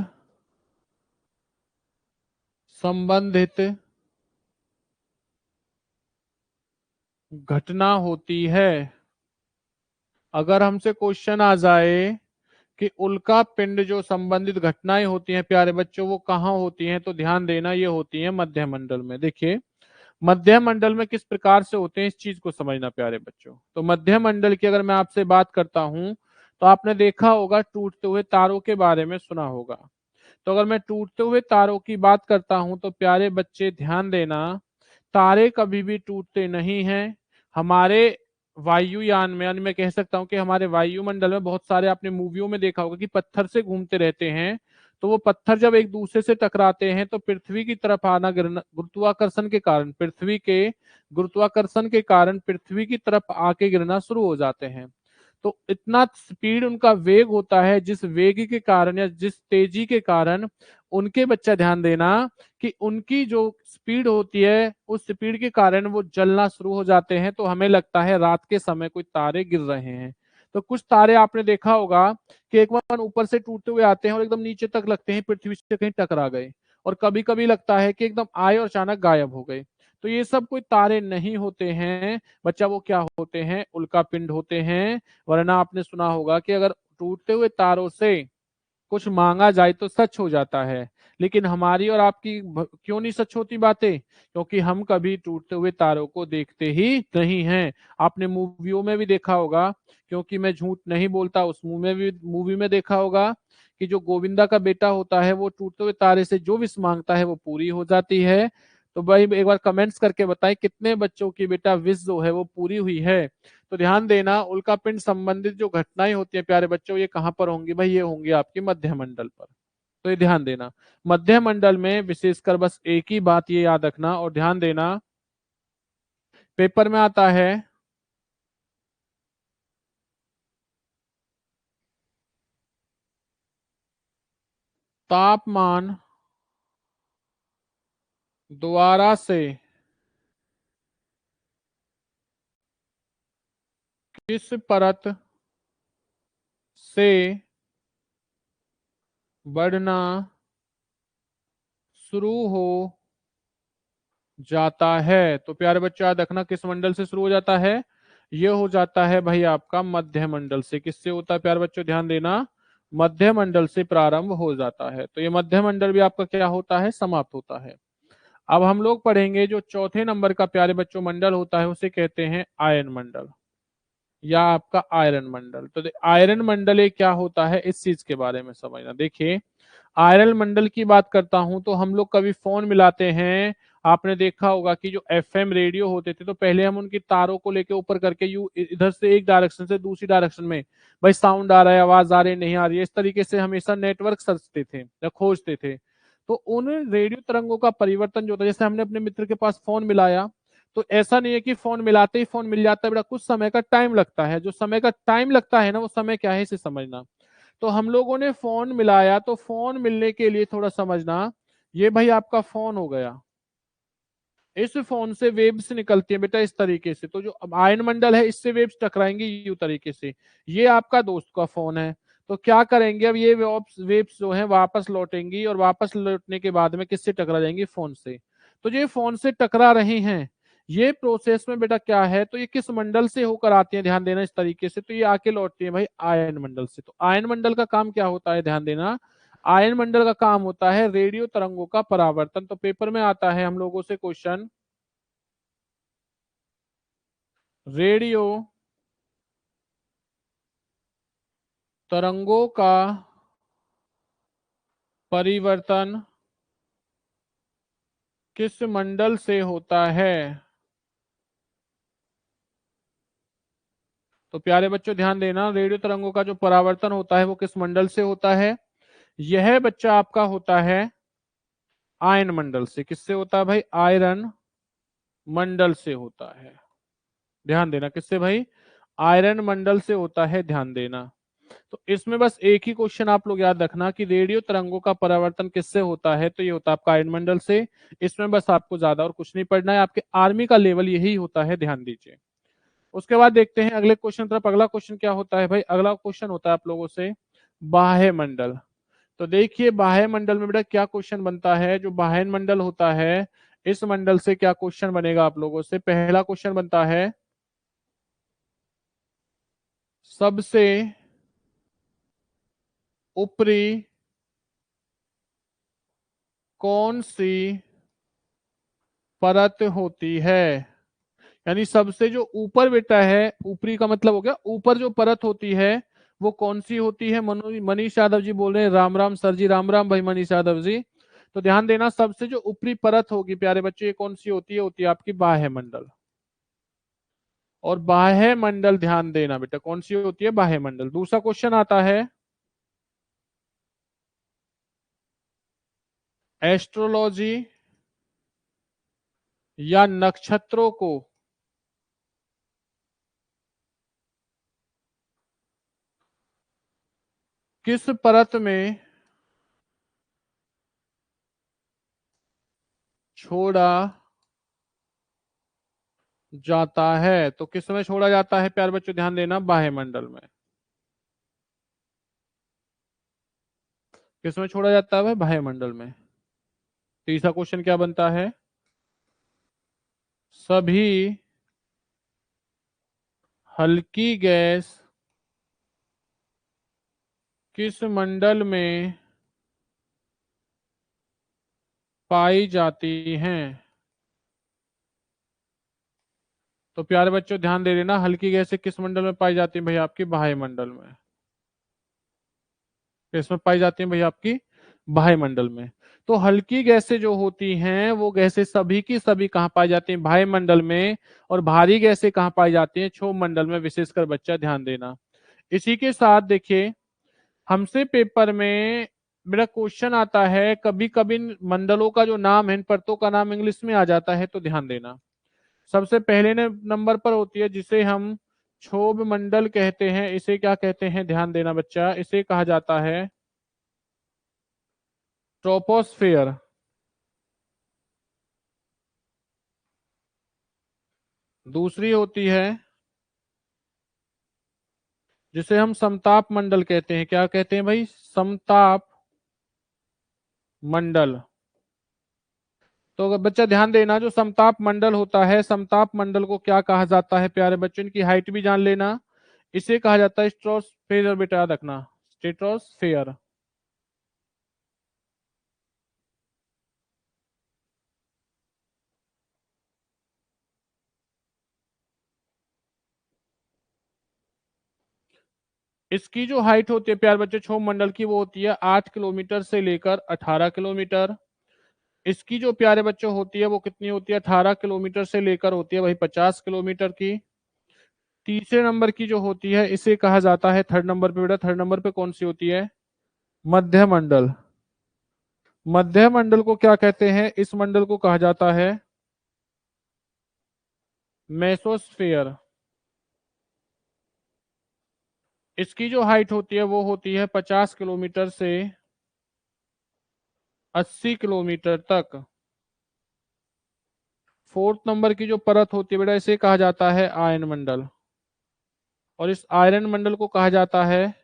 संबंधित घटना होती है। अगर हमसे क्वेश्चन आ जाए कि उल्का पिंड जो संबंधित घटनाएं होती हैं प्यारे बच्चों वो कहाँ होती हैं, तो ध्यान देना ये होती हैं मध्य मंडल में। देखिए मध्य मंडल में किस प्रकार से होते हैं इस चीज को समझना प्यारे बच्चों। तो मध्य मंडल की अगर मैं आपसे बात करता हूं तो आपने देखा होगा टूटते हुए तारों के बारे में सुना होगा। तो अगर मैं टूटते हुए तारों की बात करता हूं तो प्यारे बच्चे ध्यान देना, तारे कभी भी टूटते नहीं हैं। हमारे वायुयान में, यानी मैं कह सकता हूं कि हमारे वायुमंडल में बहुत सारे आपने मूवियों में देखा होगा कि पत्थर से घूमते रहते हैं। तो वो पत्थर जब एक दूसरे से टकराते हैं तो पृथ्वी की तरफ आना गिरना, गुरुत्वाकर्षण के कारण, पृथ्वी के गुरुत्वाकर्षण के कारण पृथ्वी की तरफ आके गिरना शुरू हो जाते हैं। तो इतना स्पीड उनका वेग होता है, जिस वेग के कारण या जिस तेजी के कारण उनके, बच्चा ध्यान देना कि उनकी जो स्पीड होती है उस स्पीड के कारण वो जलना शुरू हो जाते हैं। तो हमें लगता है रात के समय कोई तारे गिर रहे हैं। तो कुछ तारे आपने देखा होगा कि एक बार ऊपर से टूटते हुए आते हैं और एकदम नीचे तक लगते हैं पृथ्वी से कहीं टकरा गए, और कभी कभी लगता है कि एकदम आए और अचानक गायब हो गए। तो ये सब कोई तारे नहीं होते हैं बच्चा, वो क्या होते हैं, उल्का पिंड होते हैं। वरना आपने सुना होगा कि अगर टूटते हुए तारों से कुछ मांगा जाए तो सच हो जाता है, लेकिन हमारी और आपकी क्यों नहीं सच होती बातें, क्योंकि हम कभी टूटते हुए तारों को देखते ही नहीं हैं। आपने मूवियों में भी देखा होगा, क्योंकि मैं झूठ नहीं बोलता, उस मूवी में देखा होगा कि जो गोविंदा का बेटा होता है वो टूटते हुए तारे से जो विश मांगता है वो पूरी हो जाती है। तो भाई एक बार कमेंट्स करके बताएं कितने बच्चों की बेटा विश जो है वो पूरी हुई है। तो ध्यान देना उल्कापिंड संबंधित जो घटनाएं होती हैं प्यारे बच्चों ये कहां पर होंगी भाई, ये होंगी आपके मध्य मंडल पर। तो ये ध्यान देना, मध्य मंडल में विशेषकर बस एक ही बात ये याद रखना और ध्यान देना, पेपर में आता है तापमान द्वारा से किस परत से बढ़ना शुरू हो जाता है। तो प्यारे बच्चे याद रखना किस मंडल से शुरू हो जाता है, ये हो जाता है भाई आपका मध्य मंडल से। किससे होता है प्यारे बच्चों, ध्यान देना, मध्य मंडल से प्रारंभ हो जाता है। तो ये मध्य मंडल भी आपका क्या होता है, समाप्त होता है। अब हम लोग पढ़ेंगे जो चौथे नंबर का प्यारे बच्चों मंडल होता है उसे कहते हैं आयन मंडल या आपका आयरन मंडल। तो आयरन मंडल ये क्या होता है इस चीज के बारे में समझना। देखिए आयरन मंडल की बात करता हूं तो हम लोग कभी फोन मिलाते हैं, आपने देखा होगा कि जो एफएम रेडियो होते थे तो पहले हम उनकी तारों को लेके ऊपर करके यू इधर से एक डायरेक्शन से दूसरी डायरेक्शन में, भाई साउंड आ रहा है, आवाज आ रही है, नहीं आ रही है, इस तरीके से हमेशा नेटवर्क सर्चते थे या खोजते थे। तो उन रेडियो तरंगों का परिवर्तन जो होता है, जैसे हमने अपने मित्र के पास फोन मिलाया, तो ऐसा नहीं है कि फोन मिलाते ही फोन मिल जाता है बेटा, कुछ समय का टाइम लगता है। जो समय का टाइम लगता है ना वो समय क्या है इसे समझना। तो हम लोगों ने फोन मिलाया, तो फोन मिलने के लिए थोड़ा समझना, ये भाई आपका फोन हो गया, इस फोन से वेव्स निकलती है बेटा इस तरीके से। तो जो अब आयन मंडल है इससे वेव्स टकराएंगी यू तरीके से। ये आपका दोस्त का फोन है, तो क्या करेंगे अब ये वेव्स जो है वापस लौटेंगी और वापस लौटने के बाद में किससे टकरा जाएंगी, फोन से। तो ये फोन से टकरा रही हैं, ये प्रोसेस में बेटा क्या है, तो ये किस मंडल से होकर आती है, ध्यान देना इस तरीके से। तो ये आके लौटती है भाई आयन मंडल से। तो आयन मंडल का काम क्या होता है, ध्यान देना, आयन मंडल का काम होता है रेडियो तरंगों का परावर्तन। तो पेपर में आता है हम लोगों से क्वेश्चन, रेडियो तरंगों का परिवर्तन किस मंडल से होता है। तो प्यारे बच्चों ध्यान देना, रेडियो तरंगों का जो परावर्तन होता है वो किस मंडल से होता है, यह बच्चा आपका होता है आयन मंडल से। किससे होता है भाई, आयरन मंडल से होता है। ध्यान देना किससे भाई, आयरन मंडल से होता है, ध्यान देना। तो इसमें बस एक ही क्वेश्चन आप लोग याद रखना कि रेडियो तरंगों का परावर्तन किससे होता है, तो ये होता है आपका आयन मंडल से। इसमें बस आपको ज्यादा और कुछ नहीं पढ़ना है, आपके आर्मी का लेवल यही होता है, ध्यान दीजिए। उसके बाद देखते हैं अगले क्वेश्चन तरफ। अगला क्वेश्चन क्या होता है भाई, अगला क्वेश्चन होता है आप लोगों से बाह्य मंडल। तो देखिए बाह्य मंडल में बेटा क्या क्वेश्चन बनता है, जो बाह्य मंडल होता है इस मंडल से क्या क्वेश्चन बनेगा आप लोगों से। पहला क्वेश्चन बनता है सबसे ऊपरी कौन सी परत होती है? यानी सबसे जो ऊपर बेटा है, ऊपरी का मतलब हो गया ऊपर जो परत होती है वो कौन सी होती है? मनीष यादव जी बोल रहे हैं। राम राम सर जी, राम राम भाई मनीष यादव जी। तो ध्यान देना, सबसे जो ऊपरी परत होगी प्यारे बच्चे, ये कौन सी होती है? होती है आपकी बाह्य मंडल। और बाह्य मंडल ध्यान देना बेटा, कौन सी होती है? बाह्य मंडल। दूसरा क्वेश्चन आता है, एस्ट्रोलॉजी या नक्षत्रों को किस परत में छोड़ा जाता है? तो किस में छोड़ा जाता है प्यारे बच्चों? ध्यान देना, बाह्य मंडल में। किस में छोड़ा जाता है भाई? बाह्य मंडल में। तीसरा क्वेश्चन क्या बनता है? सभी हल्की गैस किस मंडल में पाई जाती हैं? तो प्यारे बच्चों ध्यान दे देना, हल्की गैसें किस मंडल में पाई जाती हैं भैया? आपकी बाह्य मंडल में। किसमें पाई जाती हैं भैया? आपकी बाह्य मंडल में। तो हल्की गैसें जो होती हैं वो गैसें सभी की सभी कहाँ पाई जाती हैं? बाह्य मंडल में। और भारी गैसें कहाँ पाई जाती हैं? क्षोभ मंडल में। विशेषकर बच्चा ध्यान देना। इसी के साथ देखिए, हमसे पेपर में मेरा क्वेश्चन आता है, कभी कभी इन मंडलों का जो नाम है, इन परतों का नाम इंग्लिश में आ जाता है, तो ध्यान देना। सबसे पहले नंबर पर होती है जिसे हम क्षोभ मंडल कहते हैं। इसे क्या कहते हैं? ध्यान देना बच्चा, इसे कहा जाता है ट्रोपोस्फेयर। दूसरी होती है जिसे हम समताप मंडल कहते हैं। क्या कहते हैं भाई? समताप मंडल। तो अगर बच्चा ध्यान देना, जो समताप मंडल होता है, समताप मंडल को क्या कहा जाता है प्यारे बच्चों? इनकी हाइट भी जान लेना। इसे कहा जाता है स्ट्रोस्फेयर। बेटा याद रखना, स्ट्रेटोस्फेयर। इसकी जो हाइट होती है प्यारे बच्चे क्षोभ मंडल की, वो होती है 8 किलोमीटर से लेकर 18 किलोमीटर। इसकी जो प्यारे बच्चों होती है वो कितनी होती है? 18 किलोमीटर से लेकर होती है भाई 50 किलोमीटर की। तीसरे नंबर की जो होती है इसे कहा जाता है, थर्ड नंबर पे बेटा, थर्ड नंबर पे कौन सी होती है? मध्य मंडल। मध्य मंडल को क्या कहते हैं? इस मंडल को कहा जाता है मेसोस्फेयर। इसकी जो हाइट होती है वो होती है 50 किलोमीटर से 80 किलोमीटर तक। फोर्थ नंबर की जो परत होती है बेटा, इसे कहा जाता है आयन मंडल। और इस आयरन मंडल को कहा जाता है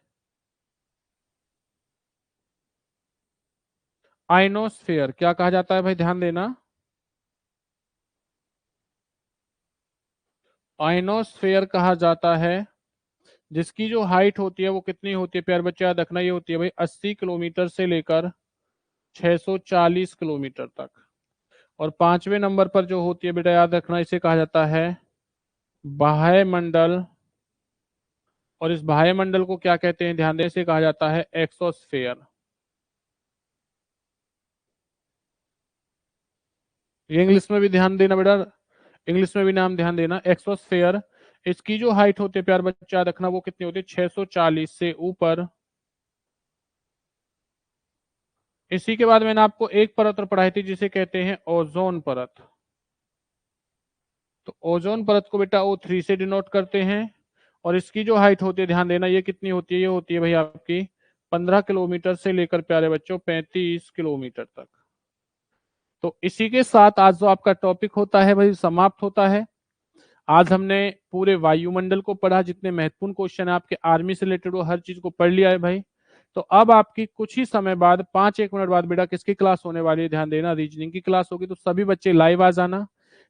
आइनोस्फेयर। क्या कहा जाता है भाई? ध्यान देना, आइनोस्फेयर कहा जाता है। जिसकी जो हाइट होती है वो कितनी होती है प्यारे बच्चे? याद रखना, ये होती है भाई 80 किलोमीटर से लेकर 640 किलोमीटर तक। और पांचवें नंबर पर जो होती है बेटा, याद रखना, इसे कहा जाता है बाह्य मंडल। और इस बाह्य मंडल को क्या कहते हैं? ध्यान दें, इसे कहा जाता है एक्सोस्फेयर। ये इंग्लिश में भी ध्यान देना बेटा, इंग्लिश में भी नाम ध्यान देना, एक्सोस्फेयर। इसकी जो हाइट होती है प्यार बच्चा याद रखना, वो कितनी होती है? 640 से ऊपर। इसी के बाद मैंने आपको एक परत और पढ़ाई थी जिसे कहते हैं ओजोन परत। तो ओजोन परत को बेटा O3 से डिनोट करते हैं। और इसकी जो हाइट होती है ध्यान देना, ये कितनी होती है? ये होती है भाई आपकी 15 किलोमीटर से लेकर प्यारे बच्चों 35 किलोमीटर तक। तो इसी के साथ आज जो आपका टॉपिक होता है भाई समाप्त होता है। आज हमने पूरे वायुमंडल को पढ़ा, जितने महत्वपूर्ण क्वेश्चन है आपके आर्मी से रिलेटेड वो हर चीज को पढ़ लिया है भाई। तो अब आपकी कुछ ही समय बाद, 5-1 मिनट बाद बेटा किसकी क्लास होने वाली है? ध्यान देना, रीजनिंग की क्लास होगी। तो सभी बच्चे लाइव आ जाना।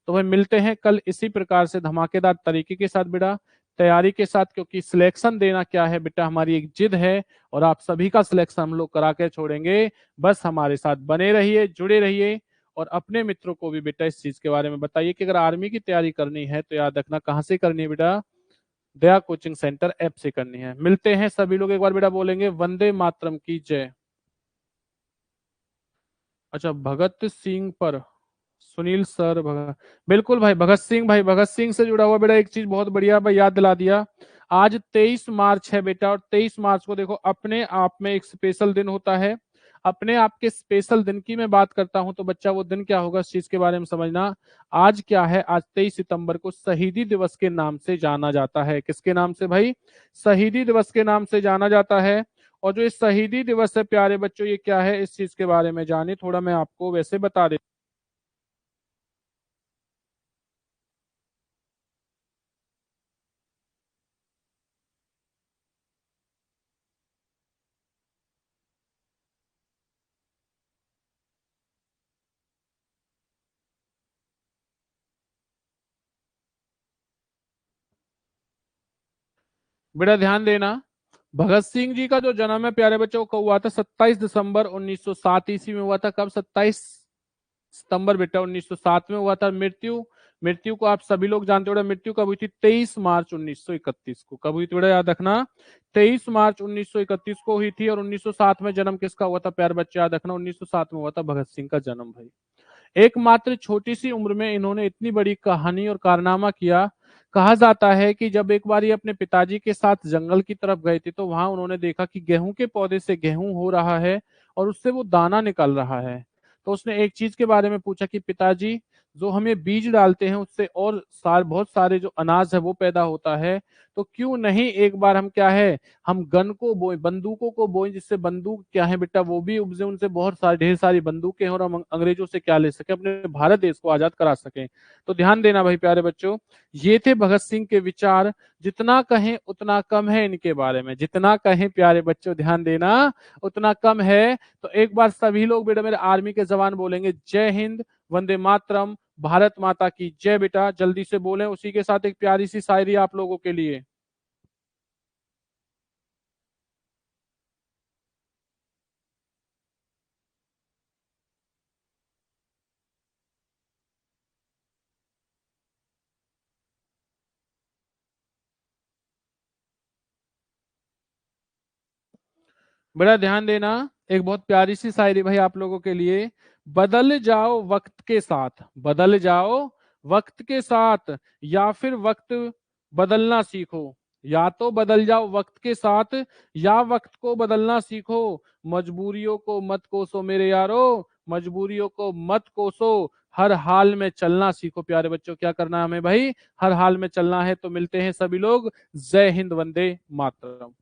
तो भाई मिलते हैं कल इसी प्रकार से धमाकेदार तरीके के साथ बेटा। तैयारी के साथ, क्योंकि सिलेक्शन देना क्या है बेटा हमारी एक जिद है, और आप सभी का सिलेक्शन हम लोग करा के छोड़ेंगे। बस हमारे साथ बने रहिए, जुड़े रहिए, और अपने मित्रों को भी बेटा इस चीज के बारे में बताइए कि अगर आर्मी की तैयारी करनी है तो याद रखना कहाँ से करनी है बेटा, दया कोचिंग सेंटर ऐप से करनी है। मिलते हैं सभी लोग, एक बार बेटा बोलेंगे वंदे मातरम की जय। अच्छा, भगत सिंह पर सुनील सर भगत, बिल्कुल भाई, भगत सिंह भाई, भगत सिंह से जुड़ा हुआ बेटा एक चीज बहुत बढ़िया भाई याद दिला दिया। आज 23 मार्च है बेटा, और 23 मार्च को देखो अपने आप में एक स्पेशल दिन होता है। अपने आप के स्पेशल दिन की मैं बात करता हूं तो बच्चा वो दिन क्या होगा इस चीज के बारे में समझना। आज क्या है, आज 23 सितंबर को शहीदी दिवस के नाम से जाना जाता है। किसके नाम से भाई, शहीदी दिवस के नाम से जाना जाता है। और जो ये शहीदी दिवस है प्यारे बच्चों, ये क्या है इस चीज के बारे में जाने, थोड़ा मैं आपको वैसे बता देता हूं। बेटा ध्यान देना, भगत सिंह जी का जो जन्म है प्यारे बच्चों को हुआ था 27 दिसंबर 1907 ईस्वी में हुआ था। कब, 27 सितंबर बेटा 1907 में हुआ था। मृत्यु, मृत्यु को आप सभी लोग जानते हो बेटा, मृत्यु कब हुई थी, 23 मार्च 1931 को। कब हुई थी बेटा याद रखना, 23 मार्च 1931 को हुई थी। और 1907 में जन्म किसका हुआ था प्यारे बच्चे याद रखना, 1907 में हुआ था भगत सिंह का जन्म भाई। एकमात्र छोटी सी उम्र में इन्होंने इतनी बड़ी कहानी और कारनामा किया। कहा जाता है कि जब एक बार ये अपने पिताजी के साथ जंगल की तरफ गए थे तो वहां उन्होंने देखा कि गेहूं के पौधे से गेहूं हो रहा है और उससे वो दाना निकल रहा है। तो उसने एक चीज के बारे में पूछा कि पिताजी, जो हम ये बीज डालते हैं उससे और बहुत सारे जो अनाज है वो पैदा होता है, तो क्यों नहीं एक बार हम क्या है, हम गन को बोए, बंदूकों को बोए, जिससे बंदूक क्या है बेटा वो भी उपजे, उनसे बहुत सारी ढेर सारी बंदूकें हो और हम अंग्रेजों से क्या ले सके, अपने भारत देश को आजाद करा सकें। तो ध्यान देना भाई प्यारे बच्चों, ये थे भगत सिंह के विचार। जितना कहें उतना कम है इनके बारे में, जितना कहें प्यारे बच्चों ध्यान देना उतना कम है। तो एक बार सभी लोग बेटा मेरे आर्मी के जवान बोलेंगे जय हिंद, वंदे मातरम, भारत माता की जय। बेटा जल्दी से बोलें, उसी के साथ एक प्यारी सी शायरी आप लोगों के लिए। बड़ा ध्यान देना, एक बहुत प्यारी सी शायरी भाई आप लोगों के लिए। बदल जाओ वक्त के साथ, बदल जाओ वक्त के साथ, या फिर वक्त बदलना सीखो। या तो बदल जाओ वक्त के साथ, या वक्त को बदलना सीखो। मजबूरियों को मत कोसो मेरे यारो, मजबूरियों को मत कोसो, हर हाल में चलना सीखो। प्यारे बच्चों क्या करना है हमें भाई, हर हाल में चलना है। तो मिलते हैं सभी लोग, जय हिंद, वंदे मातरम।